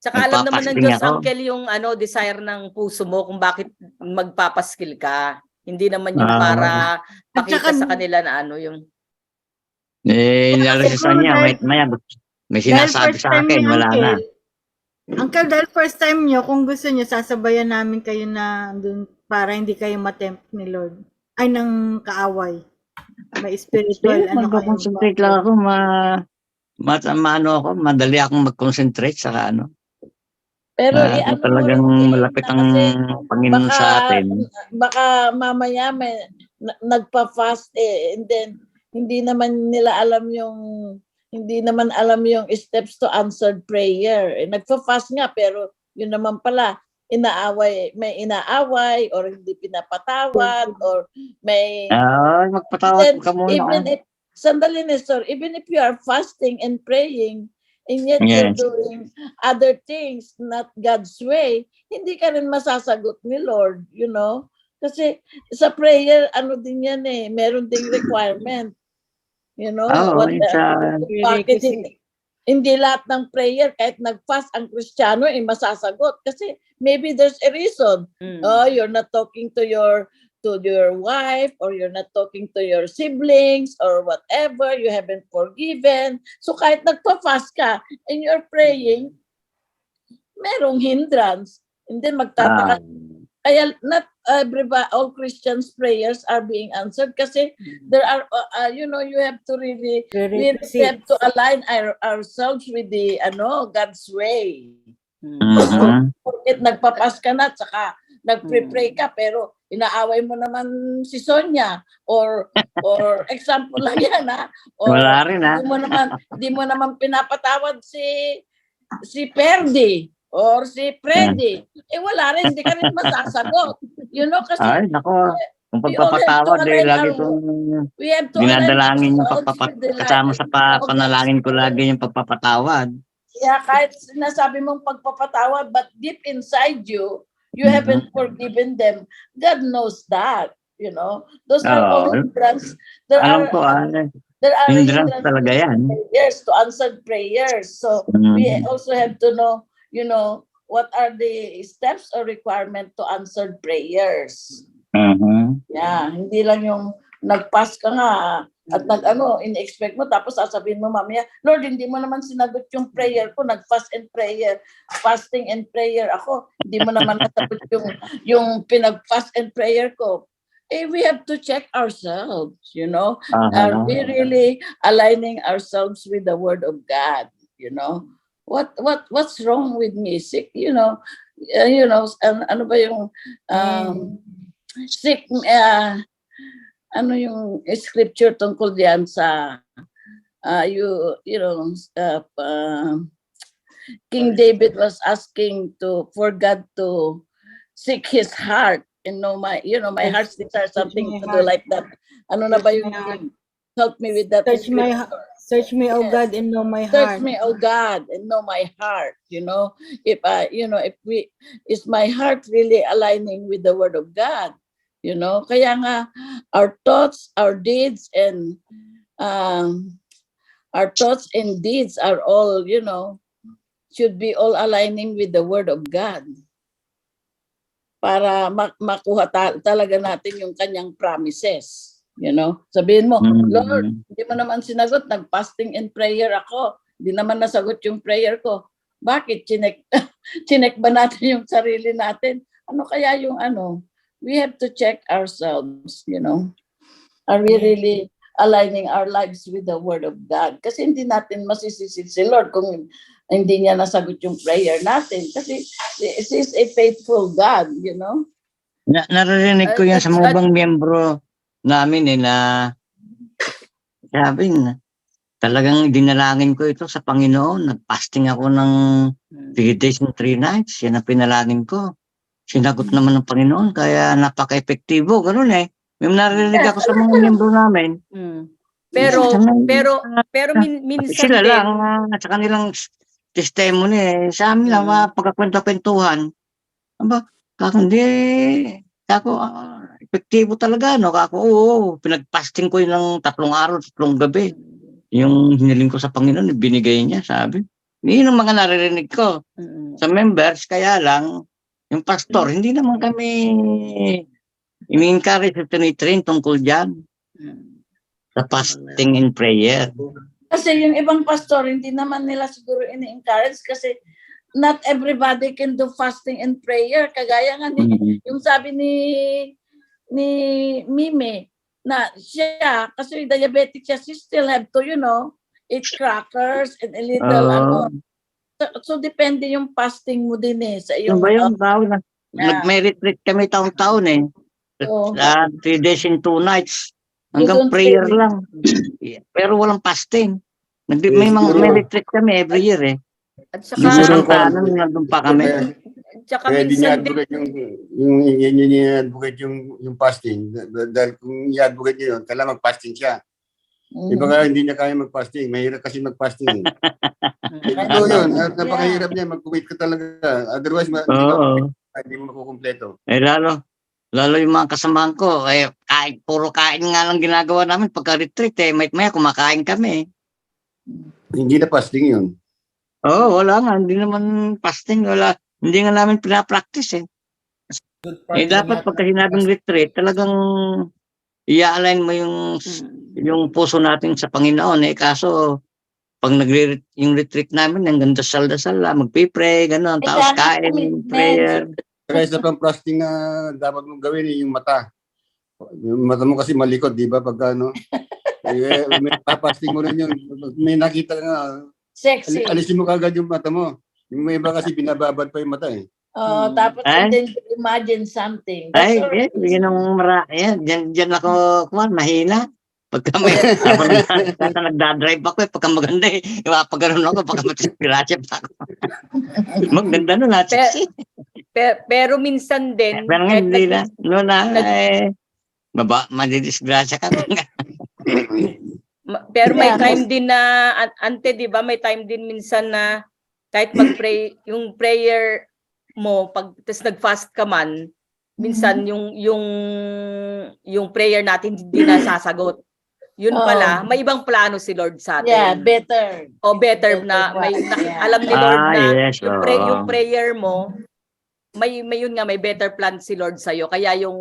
Tsaka alam naman ng nagpapasting Diyos, ako. Uncle, yung desire ng puso mo kung bakit magpapaskil ka. Hindi naman yung para pakita sa kanila na yung... Nilalasasan niya. May sinasabi sa akin. Wala na. Uncle, dahil first time nyo, kung gusto nyo, sasabayan namin kayo na dun para hindi kayo matempt ni Lord. Ay, ng kaaway. May spiritual, Mag-concentrate lang ako. Madali akong mag-concentrate sa Pero talagang malapit ang Panginoon sa atin. Baka mamaya may nagpa-fast and then hindi naman alam yung steps to answered prayer. Nagpa-fast nga pero yun naman pala may inaaway or hindi pinapatawad or may magpatawad ka muna. Sandali, Nestor, even if you are fasting and praying and yet you're doing other things, not God's way, hindi ka rin masasagot ni Lord, Kasi sa prayer, din yan meron ding requirement. Bakit hindi lahat ng prayer, kahit nag-fast ang Kristiyano, masasagot. Kasi maybe there's a reason. You're not talking to your wife, or you're not talking to your siblings, or whatever, you haven't forgiven. So kahit nagpa-fast ka and you're praying, merong hindrance. And then magtataka. Kaya not all Christians' prayers are being answered kasi there are, you have to really have to align ourselves with the God's way. Bakit nagpapas ka na, tsaka nagpre-pray ka pero inaaway mo naman si Sonia or example lang yan or Wala rin, ha? hindi mo naman pinapatawad si Perdi or si Freddy. Wala rin, hindi ka rin masasagot. Kasi Ay, nako. Kung we all have to pagpapatawad, align lagi our- kong we have to align dinadalangin yung ourselves with the kasama sa light. panalangin ko lagi yung pagpapatawad. Yeah, kahit sinasabi mong pagpapatawad, but deep inside you, you Mhm. haven't forgiven them. God knows that, Those are all Oo. hindrance. Alam ko, There are hindrance talaga yan. prayers to answered prayers. So we also have to know, what are the steps or requirement to answered prayers. Mhm. Yeah, hindi lang yung nag-pass ka nga at in-expect mo tapos sasabihin mo mamaya, Lord, hindi mo naman sinagot yung prayer ko, nag-fast and prayer, fasting and prayer ako. Hindi mo naman nasagot yung pinag-fast and prayer ko. We have to check ourselves, Are we really aligning ourselves with the word of God, What's wrong with me? Sick, ano ba yung sick, ano yung scripture tungkol diyan sa King David was asking for God to seek his heart and know my heart's desire, something to do like that. Ano na ba yung help me with that? Search me, O Yes. God, and know my Search heart. me, O God, and know my heart. Is my heart really aligning with the word of God? Kaya nga, our thoughts, our deeds, and deeds are all, should be all aligning with the word of God. Para makuha talaga natin yung kanyang promises. Sabihin mo, Lord, hindi mo naman sinagot, nag-fasting and prayer ako. Hindi naman nasagot yung prayer ko. Bakit? Chinek ba natin yung sarili natin? Ano kaya yung we have to check ourselves, Are we really aligning our lives with the word of God? Kasi hindi natin masisisi si Lord kung hindi niya nasagot yung prayer natin. Kasi He is a faithful God, Naririnig ko yan sa mga ibang miyembro namin na sabi na talagang dinalangin ko ito sa Panginoon. Nag-fasting ako ng 3 days and 3 nights. Yan ang pinalangin ko. Sinagot naman ng Panginoon, kaya napaka-epektibo. Ganun eh. May narinig ako sa mga miyembro namin. Pero minsan Sila din, lang, sa kanilang testimony, sa amin lang, pagkakwento-kwentuhan. Aba, kako, epektibo talaga, no? Kako, oo, pinag-fasting ko yun ng 3 araw, 3 gabi. Yung hiniling ko sa Panginoon, binigay niya, sabi. Yun ang mga naririnig ko sa members, kaya lang, yung pastor, hindi naman kami ini-encourage at tinitrain tungkol dyan. Sa fasting and prayer. Kasi yung ibang pastor, hindi naman nila siguro ini-encourage kasi not everybody can do fasting and prayer. Kagaya nga yung sabi ni Mime, na siya, kasi diabetic siya, she still have to, eat crackers and a little, So depende yung fasting mo din sa Yung ba yung tao na nag-may retreat kami taon-taon eh. 3 days and 2 nights. Hanggang prayer lang. Pero walang fasting. May retreat kami every year eh. at Isang saka, tanong nandun pa kami. Kaya hindi niya advocate yung fasting. Dahil kung i-advocate niya yun, kailangan mag-fasting siya. Iba nga hindi niya kaya mag-fasting. Mahirap kasi mag-fasting. Ito yun. Napakahirap niya. Mag-wait ka talaga. Otherwise, hindi mo makukumpleto. Lalo yung mga kasamahan ko, puro kain nga lang ginagawa namin pagka-retreat eh. Maya kumakain kami. Hindi na fasting yun. Wala nga. Hindi naman fasting. Wala. Hindi nga namin pinapractice eh. Dapat pagka sinabing retreat, talagang i-align mo yung puso natin sa Panginoon eh. Kaso, pag yung retreat namin, hanggang dasal-dasal lang, magpipray, gano'n. Tapos kain, prayer. Kaya isa pang fasting na dapat mong gawin yung mata. Yung mata mo kasi malikot, di ba? Pagka may fasting mo rin yun. May nakita nga. Sexy. Alisin mo kagad yung mata mo. Yung may iba kasi binababad pa yung mata eh. Tapos Ay. and then you imagine something. That's Ay, all yes, right. yun ang yan, dyan ako, mahina. Pagka may, kata nagdadrive ako, pagka maganda ipapaganon ako, pagka matisgrasya pa ako. Maganda nun, Pero minsan din, pero kahit hindi na, nag- madidisgrasya ka. pero may Yeah. time din na, ante, di ba, may time din minsan na kahit mag-pray, yung prayer mo, tas nag-fast ka man, minsan yung prayer natin hindi nasasagot. Yun pala, may ibang plano si Lord sa atin. Yeah, better. O better Better na, may one. Yeah. alam ni Lord na Yes, yung prayer mo, may yun nga, may better plan si Lord sa'yo. Kaya yung,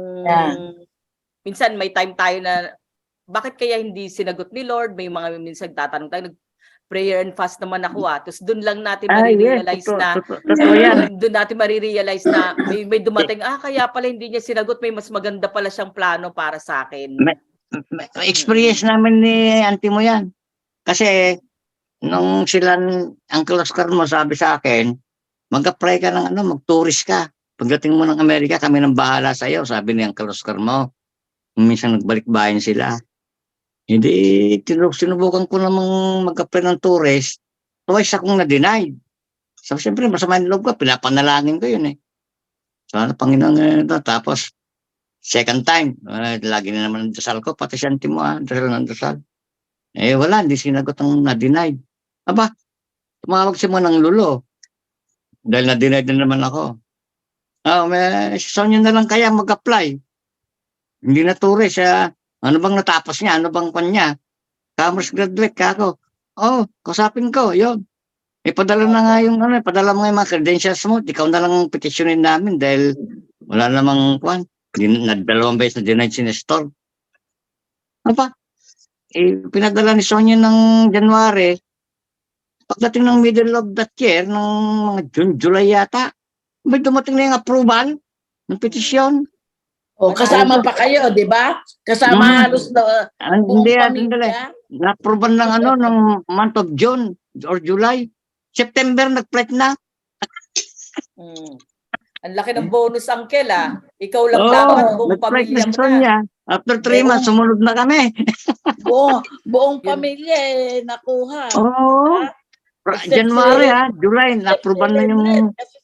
minsan may time tayo na, bakit kaya hindi sinagot ni Lord? May mga minsan tatanong tayo, prayer and fast naman ako Tapos doon lang natin marirealize na, doon natin marirealize na may dumating, kaya pala hindi niya sinagot, may mas maganda pala siyang plano para sa akin. Experience namin ni auntie mo yan. Kasi, nung sila, Uncle Oscar mo sabi sa akin, mag-apply ka ng mag-tourist ka. Pagdating mo ng Amerika, kami nang bahala sa iyo, sabi ni Uncle Oscar mo. Minsan nagbalik-bayan sila. Hindi, sinubukan ko namang mag-apply ng tourist. Twice akong na-denied. So, siyempre, masama yung loob ko. Pinapanalangin ko yun Sana, Panginoon, tapos, second time, lagi na naman ang dasal ko, pati si auntie mo, dasal ng dasal. Wala, hindi sinagot ang na-denied. Aba, tumawag si mo ng lulo. Dahil na-denied na naman ako. Saan nyo na lang kaya mag-apply? Hindi na tourist. Ano bang natapos niya? Ano bang kanya? Commerce graduate ka ako. Kausapin ko, yun. Padala na nga yung, padala mo nga yung mga credentials mo. Ikaw na lang petitionin namin dahil wala namang kwan. Dalawang beses na denied si Nestor. Pinadala ni Sonia ng January. Pagdating ng middle of that year, ng mga June, July yata, may dumating na yung approval ng petisyon. Kasama pa kayo, di ba? Kasama halos na buong pamilya. Na-approval ng ng month of June or July. September, nag-flight na. Ang laki ng bonus, Uncle, Ikaw lang dapat, buong pamilya mo na. After 3 months, sumunod na kami. Buong pamilya nakuha. January, July, na-approval na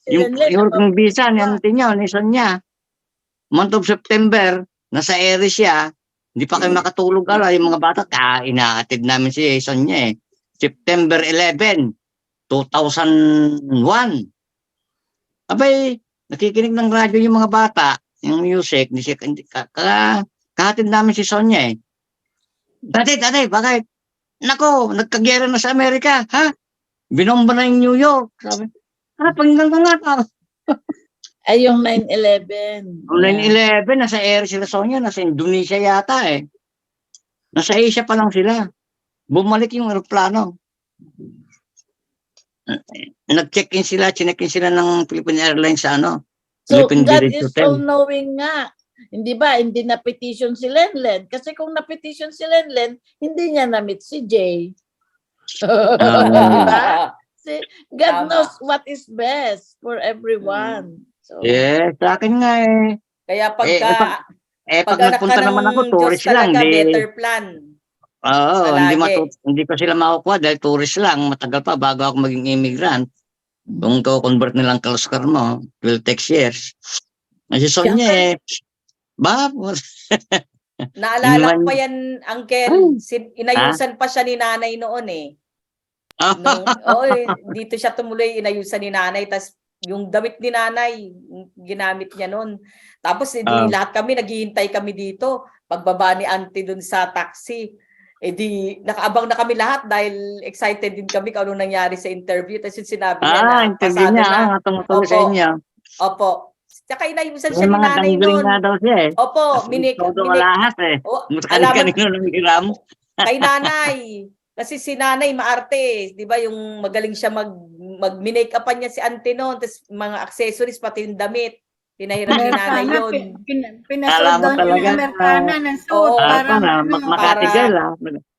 yung visa ni auntie niya, ni Sonia. Month of September, nasa area siya, hindi pa kayo makatulog yung mga bata, inaatid namin si Sonia September 11, 2001. Abay, nakikinig ng radyo yung mga bata, yung music, kahatid namin si Sonia Dati, bakit? Nako, nagkagyera na sa Amerika, Binomba na yung New York. Sabi, panginggan ka nga. Ay, yung 9/11. Yung 9/11, nasa area sila Sonia, nasa Indonesia yata Nasa Asia pa lang sila. Bumalik yung aeroplano. Nag-check-in sila, chinek-in sila ng Philippine Airlines sa So, Philippine God Village is Hotel. all knowing nga. Hindi ba? Hindi na-petition si Lenlen. Kasi kung na-petition si Lenlen, hindi niya na-meet si Jay. Diba? God Tama. knows what is best for everyone. So, Sa akin nga Kaya pag pag nagpunta naman ako, tourist lang. better plan. Hindi ko sila makukuha dahil tourist lang. Matagal pa bago ako maging immigrant. Kung convert nilang Oscar mo, it will take years. Kasi Sonia Naalala ko pa yan, Uncle. Inayusan pa siya ni nanay noon dito siya tumuloy, inayusan ni nanay. Tapos yung damit ni nanay, ginamit niya noon. Tapos lahat kami, naghihintay kami dito. Pagbaba ni auntie dun sa taxi. Nakaabang na kami lahat dahil excited din kami kung anong nangyari sa interview. Tapos yung sinabi niya na interview pasado niya, na. tumutuloy sa inyo. Opo. Tsaka inayusan siya ni Yung mga nanay dangling noon. nga daw siya Opo, Todo alahas Kanino nang hiram. Kay nanay. Kasi si nanay maarte, 'di ba? Yung magaling siya mag-make upan niya si auntie noon, tapos mga accessories pati yung damit. Pinahiram ni nanay yun. Pinasuot daw niya ng Amerikana ng suit. Oo, Makati girl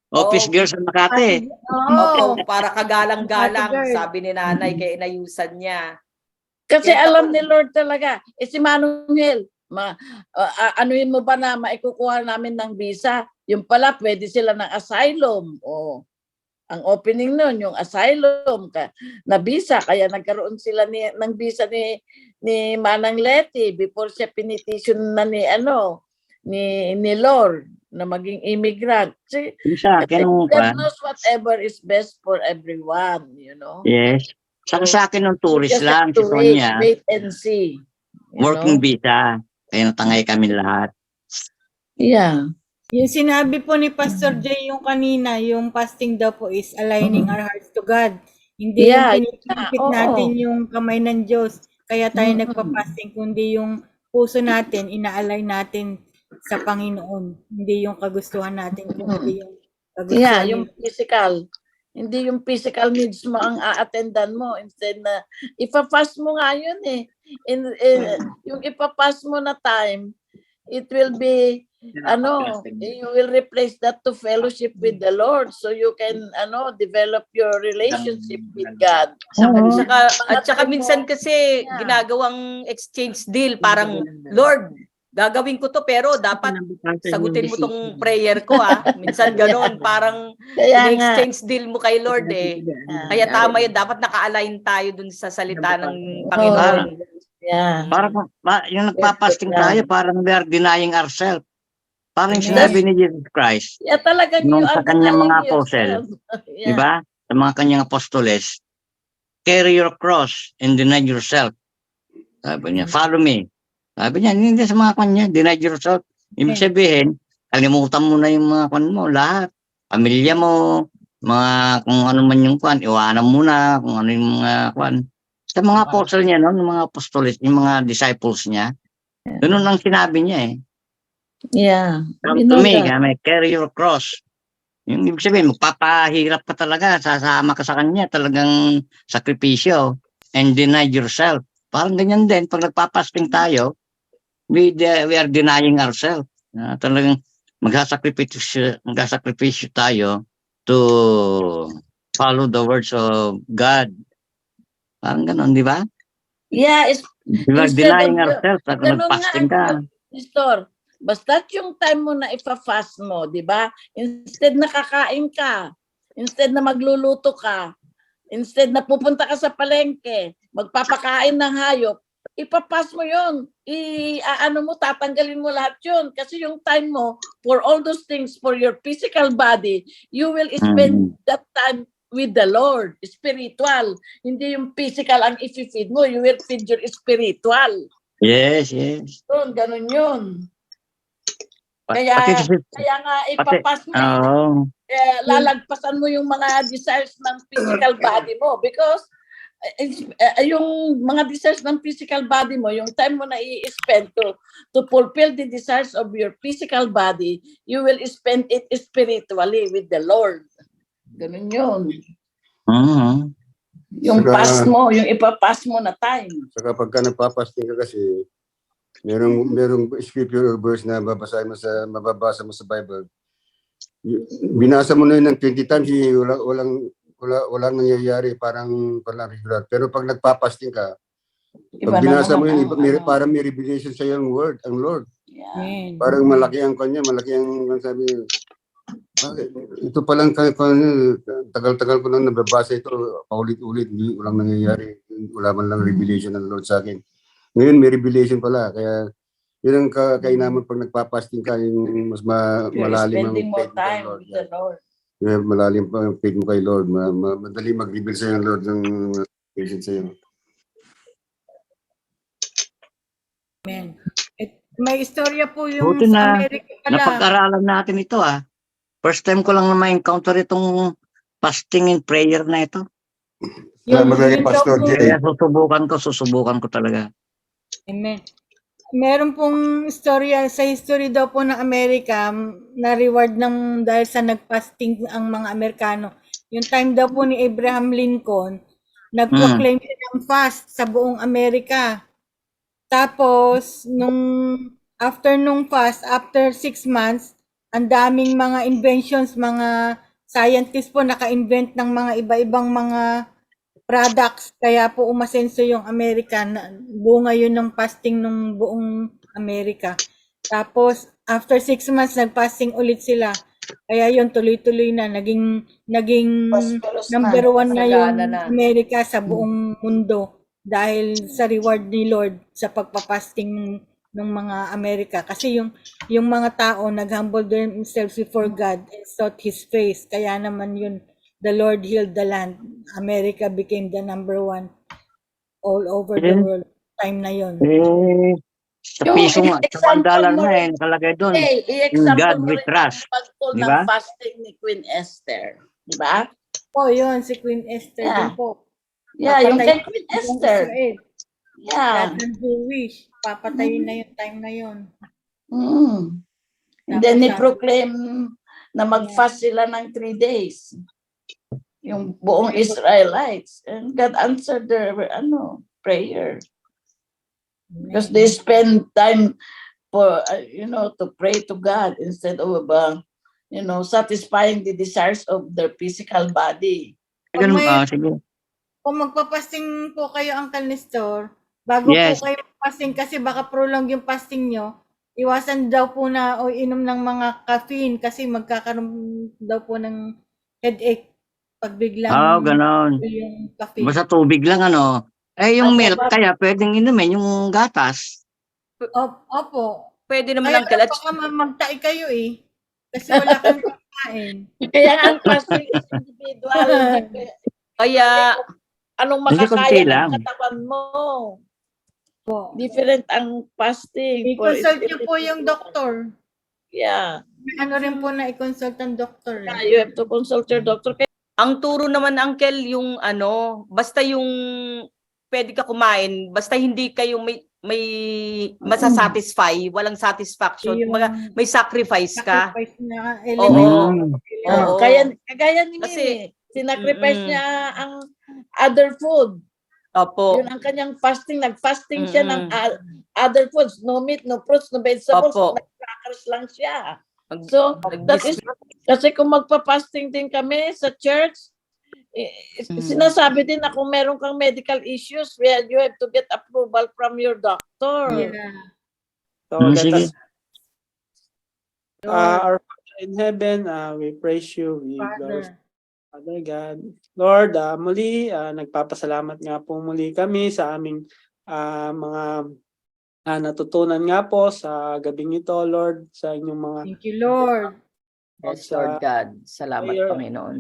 Office girl sa Makati. Opo, para kagalang-galang, Makati girl. sabi ni nanay, kaya inayusan niya. Kasi Yan alam ako. ni Lord talaga. Si Manuel, anuin mo ba na maikukuha namin ng visa? Yung pala, pwede sila ng asylum. Ang opening nun, yung asylum na visa. Kaya nagkaroon sila ng visa ni Manang Leti before siya pinetition na ni Lord na maging immigrant. Yung sa akin, God knows whatever is best for everyone, yes. Saka sa akin ng You tourist just lang, have si to wait Sonia, and see. working visa. Kaya natangay kami lahat. Yeah. Yung sinabi po ni Pastor Jay yung kanina, yung fasting daw po is aligning our hearts to God. Hindi yung Yeah, pinipigit oo. natin yung kamay ng Diyos. Kaya tayo Mm-mm. nagpa-fasting, kundi yung puso natin, ina-align natin sa Panginoon. Hindi yung kagustuhan natin, kundi yung kagustuhan Yung niya. physical. Hindi yung physical needs mo ang a-attendan mo. Instead na, ipa-fast mo nga yun eh. Yung ipa-fast mo na time, it will be, you will replace that to fellowship with the Lord so you can, develop your relationship with God. At saka minsan kasi ginagawang exchange deal, parang, Lord, gagawin ko to pero dapat sagutin mo tong prayer ko Minsan gano'n, parang Kaya nga, in-exchange deal mo kay Lord Kaya tama yun, dapat naka-align tayo dun sa salita ng Panginoon. yeah. Parang yung nagpapasting tayo, parang we are denying ourselves. Parang Amen. sinabi ni Jesus Christ, Yeah, talaga nung you sa are kanyang denying mga yourself. apostle, di ba? Sa mga kanyang apostoles, carry your cross and deny yourself. Sabi niya, follow me. Sabi niya, hindi sa mga kanya, deny yourself. Ibig sabihin, kalimutan mo na yung mga kwan mo, lahat. Pamilya mo, kung ano man yung kwan, iwanan mo na, kung ano yung mga kwan. Sa mga apostle niya, no, yung mga apostoles, yung mga disciples niya, ganun ang sinabi niya eh. Yeah. Come to me, carry your cross. Yung ibig sabihin, magpapahirap ka talaga, sasama ka sa kanya, talagang sakripisyo, and deny yourself. Parang ganyan din, pag nagpapasting tayo, we are denying ourselves. Talagang magsasakripisyo tayo to follow the words of God. Parang ganon, di ba? Yeah, We are instead denying of ourselves pag ganun nagpasting ka. Pastor, basta yung time mo na ipa-fast mo, di ba? Instead na kakain ka, instead na magluluto ka, instead na pupunta ka sa palengke, magpapakain ng hayop, ipapas mo yun. Tatanggalin mo lahat yun. Kasi yung time mo, for all those things, for your physical body, you will spend that time with the Lord, spiritual. Hindi yung physical ang i-feed mo, you will feed your spiritual. Yes. Ganun yun. Kaya nga ipapas mo, lalagpasan mo yung mga desires ng physical body mo because yung mga desires ng physical body mo, yung time mo na i-spend to fulfill the desires of your physical body, you will spend it spiritually with the Lord. Ganun yun. Yung pass mo, yung ipapass mo na time. Saka pagka nagpapasting ka kasi, merong scripture or verse na mababasa mo sa Bible. Binasa mo na yun ng 20 times, walang nangyayari, parang regular. Pero pag nagpapasting ka, pag binasa mo yun, parang may revelation sa yung word, ang Lord. Yeah. Parang malaki ang kanya, malaki ang sabi niya. Ito palang tagal-tagal ko nang nababasa ito, paulit-ulit, walang nangyayari, wala man lang revelation ng Lord sa akin. Ngayon may revelation pala, kaya yun ang kainaman pag nagpapasting ka, yung mas malalim ang faith mo kay Lord. Yeah, malalim pa ang faith mo kay Lord, madali mag-reveal sa'yo ng Lord ng revelation sa'yo. Amen. May istorya po yung Buti sa na Amerika pala. napag-aralan natin ito First time ko lang na ma-encounter itong fasting and prayer na ito. Salamat kay Pastor Jay. Kaya susubukan ko talaga. Amen. Meron pong istorya, sa history daw po ng Amerika, na reward dahil sa nag-fasting ang mga Amerikano. Yung time daw po ni Abraham Lincoln, nag-proclaim siya ng fast sa buong Amerika. Tapos, after 6 months, ang daming mga inventions, mga scientists po naka-invent ng mga iba-ibang mga products, kaya po umasenso yung Amerika. Bunga yun ng fasting ng buong Amerika. Tapos, after 6 months, nag-fasting ulit sila. Kaya yun, tuloy-tuloy na. Naging number 1 na yung Sagana na. Amerika sa buong mundo dahil sa reward ni Lord sa pagpapasting ng mga Amerika. Kasi yung mga tao nag-humble themselves before God and sought His face. Kaya naman yun, the Lord healed the land. America became the number 1 all over the world. Time na yun. Sa piso nga, sa $1 na nakalagay doon. I-example God mo we rin trust. ang pagtol Di ng ba? fasting ni Queen Esther. Di ba? Oh, yun, si Queen Esther din po. Yeah, yung Papatay kay Queen yung Esther. Israel. Yeah. Lahat ng Jewish, papatayin na yung time na yun. And then ni-proclaim na mag-fast sila ng 3 days. Yung buong Israelites. And God answered their prayer. Because they spend time for, to pray to God instead of, satisfying the desires of their physical body. Ganun, Kung sige. Kung magpapasting po kayo, Uncle Nestor, bago Yes. po kayo fasting, kasi baka prolong yung fasting nyo, iwasan daw po na o inom ng mga caffeine kasi magkakaroon daw po ng headache pag biglang Ganon. yung caffeine. Basta tubig lang, ano. Yung Opo, milk, kaya pwedeng inumin yung gatas. Opo. Pwede naman, Kaya Uncle. At baka magtae kayo eh. Kasi wala kang kakain. Kaya ang fasting is individual. kaya, Anong Hindi, konti makakaya lang. ng katawan mo? Po. Different ang fasting. I-consult nyo po yung doktor. Yeah. May ano rin po na i-consult ang doktor. Yeah, you have to consult your doctor. ang turo naman, Uncle, yung basta yung pwede ka kumain, basta hindi kayo may masasatisfy, walang satisfaction, Yung may sacrifice ka. sacrifice na Oo. element. Oo. Kagaya ni Kasi- Mimi, sinacrifice niya ang other food. Opo. Yun ang kanyang fasting. Nag-fasting siya ng Mm-mm. other foods. No meat, no fruits, no vegetables. Opo. Nag-crackers lang siya. Mag- So, that nag- is, kasi kung magpa-fasting din kami sa church, sinasabi din na kung meron kang medical issues, you have to get approval from your doctor. Yeah. So let Sige. us, our Father in heaven, we praise you, we glorify Father God. Lord, muli, nagpapasalamat nga po muli kami sa aming mga natutunan nga po sa gabing ito, Lord, sa inyong mga Thank you, Lord. Yes, Lord God. Salamat, prayer. Panginoon.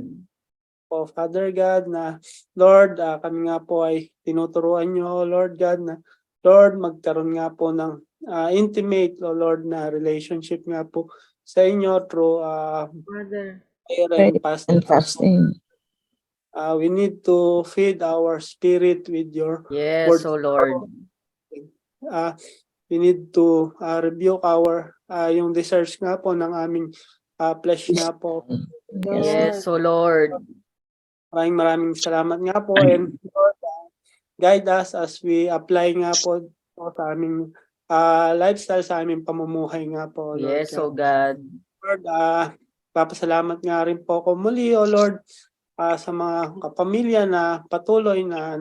po, Father God, na Lord, kami nga po ay tinuturuan nyo, Lord God, na Lord, magkaroon nga po ng intimate, Lord, na relationship nga po sa inyo through Father. prayer and fasting. fasting. We need to feed our spirit with your Yes, word. oh Lord. We need to rebuke our yung desires nga po ng aming flesh nga po. Yes, oh Lord. Maraming salamat nga po, and Lord, guide us as we apply nga po sa aming lifestyle, sa aming pamumuhay nga po, Lord. Yes, oh God. Lord, papasalamat nga rin po ako muli, O Lord, sa mga kapamilya na patuloy na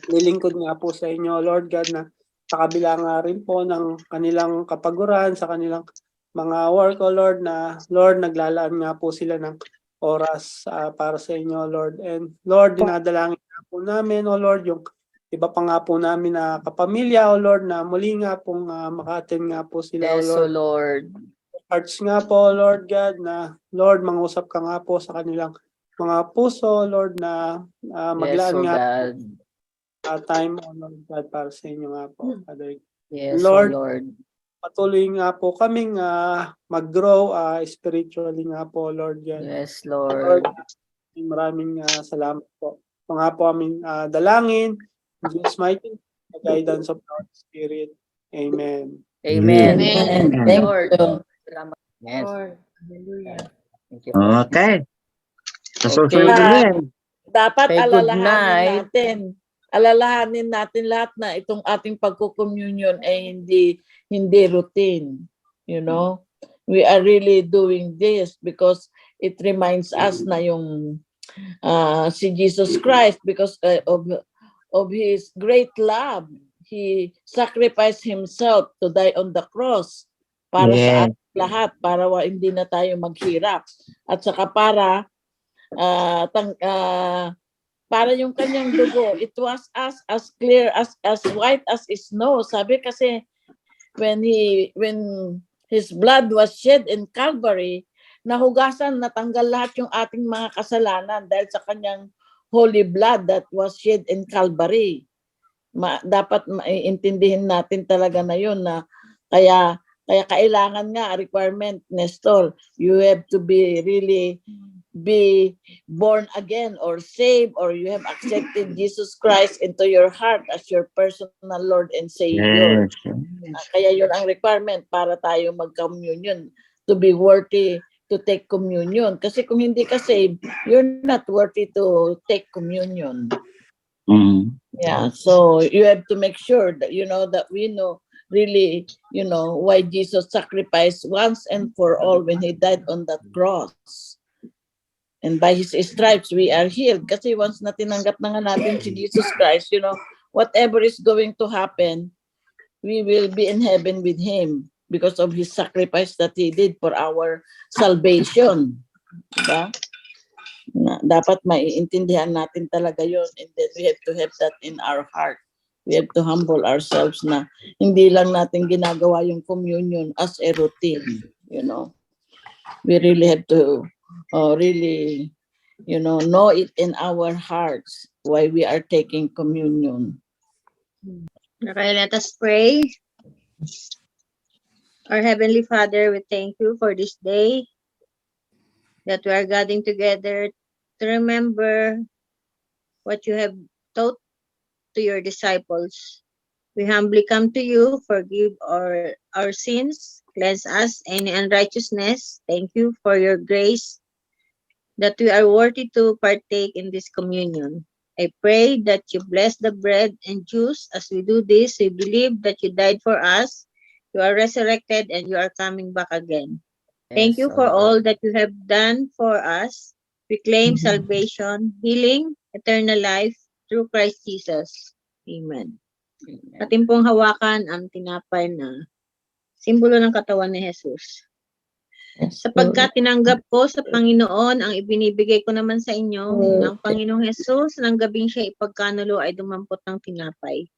nilingkod nga po sa inyo, Lord God, na sa kabila nga rin po ng kanilang kapaguran, sa kanilang mga work, O Lord, na Lord, naglalaan nga po sila ng oras para sa inyo, Lord. And Lord, dinadalangin nga po namin, O Lord, yung iba pa nga po namin na kapamilya, O Lord, na muli nga pong maka-attend nga po sila, Yes, O oh Lord. Lord. Hearts nga po, Lord God, na Lord, mangusap ka nga po sa kanilang mga puso, Lord, na Yes, maglaan oh nga God. time, O Lord God, para sa inyo nga po, Father. Yes, Lord, oh Lord. patuloy nga po kaming mag-grow spiritually nga po, Lord God. Yes, Lord, Lord. maraming salamat po. Ito nga po aming dalangin, in Jesus' mighty name, the guidance of the Holy Spirit. Amen. Amen. Amen. Thank you, Thank Lord. you. Salamat. Yes. Lord. Hallelujah. Thank you. po. Okay. Sa Okay. susunod ulit. Dapat Okay, good alalahanin night. natin lahat na itong ating pagko-communion ay hindi routine. You know, we are really doing this because it reminds us na yung si Jesus Christ because of his great love. He sacrificed himself to die on the cross para sa Yes. ating lahat, para hindi na tayo maghirap. At saka para para yung kanyang dugo, it was as clear as white as snow. Sabi kasi when his blood was shed in Calvary, nahugasan, natanggal lahat yung ating mga kasalanan dahil sa kanyang holy blood that was shed in Calvary. Dapat maintindihin natin talaga na yun na kaya kailangan nga requirement, Nestor, you have to be born again or saved, or you have accepted Jesus Christ into your heart as your personal Lord and Savior. Yes. Kaya yun ang requirement para tayo mag-communion, to be worthy to take communion. Kasi kung hindi ka saved, you're not worthy to take communion. Mm. Yeah, so you have to make sure that that we know really, why Jesus sacrificed once and for all when he died on that cross. And by his stripes, we are healed. Kasi once na tinanggap na nga natin si Jesus Christ, whatever is going to happen, we will be in heaven with him because of his sacrifice that he did for our salvation. Diba? Dapat maiintindihan natin talaga yun, and then we have to have that in our heart. We have to humble ourselves na hindi lang natin ginagawa yung communion as a routine. We really have to really know it in our hearts why we are taking communion. Okay, let us pray. Our Heavenly Father, we thank you for this day that we are gathering together to remember what you have taught to your disciples. We humbly come to you, forgive our sins, cleanse us any unrighteousness. Thank you for your grace that we are worthy to partake in this communion. I pray that you bless the bread and juice as we do this. We believe that you died for us, you are resurrected, and you are coming back again. Thank you for all that you have done for us. We claim salvation, healing, eternal life through Christ Jesus. Amen. Atin pong hawakan ang tinapay na simbolo ng katawan ni Jesus. Sapagkat tinanggap ko sa Panginoon ang ibinibigay ko naman sa inyo ng Panginoong Jesus, nang gabing siya ipagkanulo ay dumampot ng tinapay.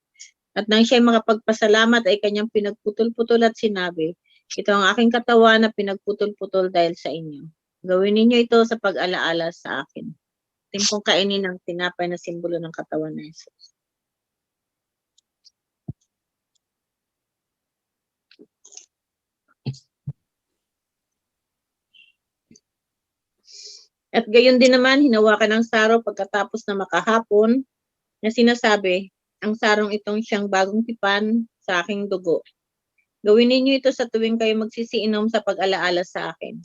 At nang siya makapagpasalamat ay kanyang pinagputol-putol at sinabi, ito ang aking katawan na pinagputol-putol dahil sa inyo. Gawin ninyo ito sa pag-alaala sa akin. Atin pong kainin ng tinapay na simbolo ng katawan ni Jesus. At gayon din naman, hinawakan ng saro pagkatapos na makahapon na sinasabi, ang sarong itong siyang bagong tipan sa aking dugo. Gawin ninyo ito sa tuwing kayo magsisiinom sa pag-alaala sa akin.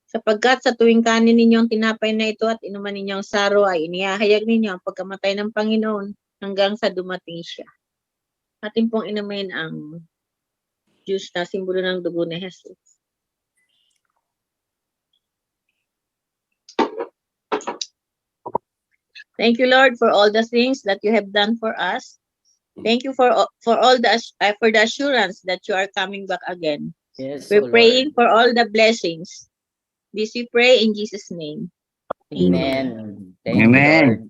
Sapagkat sa tuwing kanin ninyo ang tinapay na ito at inuman ninyo ang saro ay inihahayag ninyo ang pagkamatay ng Panginoon hanggang sa dumating siya. Atin pong inumin ang juice na simbolo ng dugo ni Jesus. Thank you, Lord, for all the things that you have done for us. Thank you for all the assurance that you are coming back again. Yes, We're praying for all the blessings. This we pray in Jesus' name. Amen. Thank you, Amen. Lord.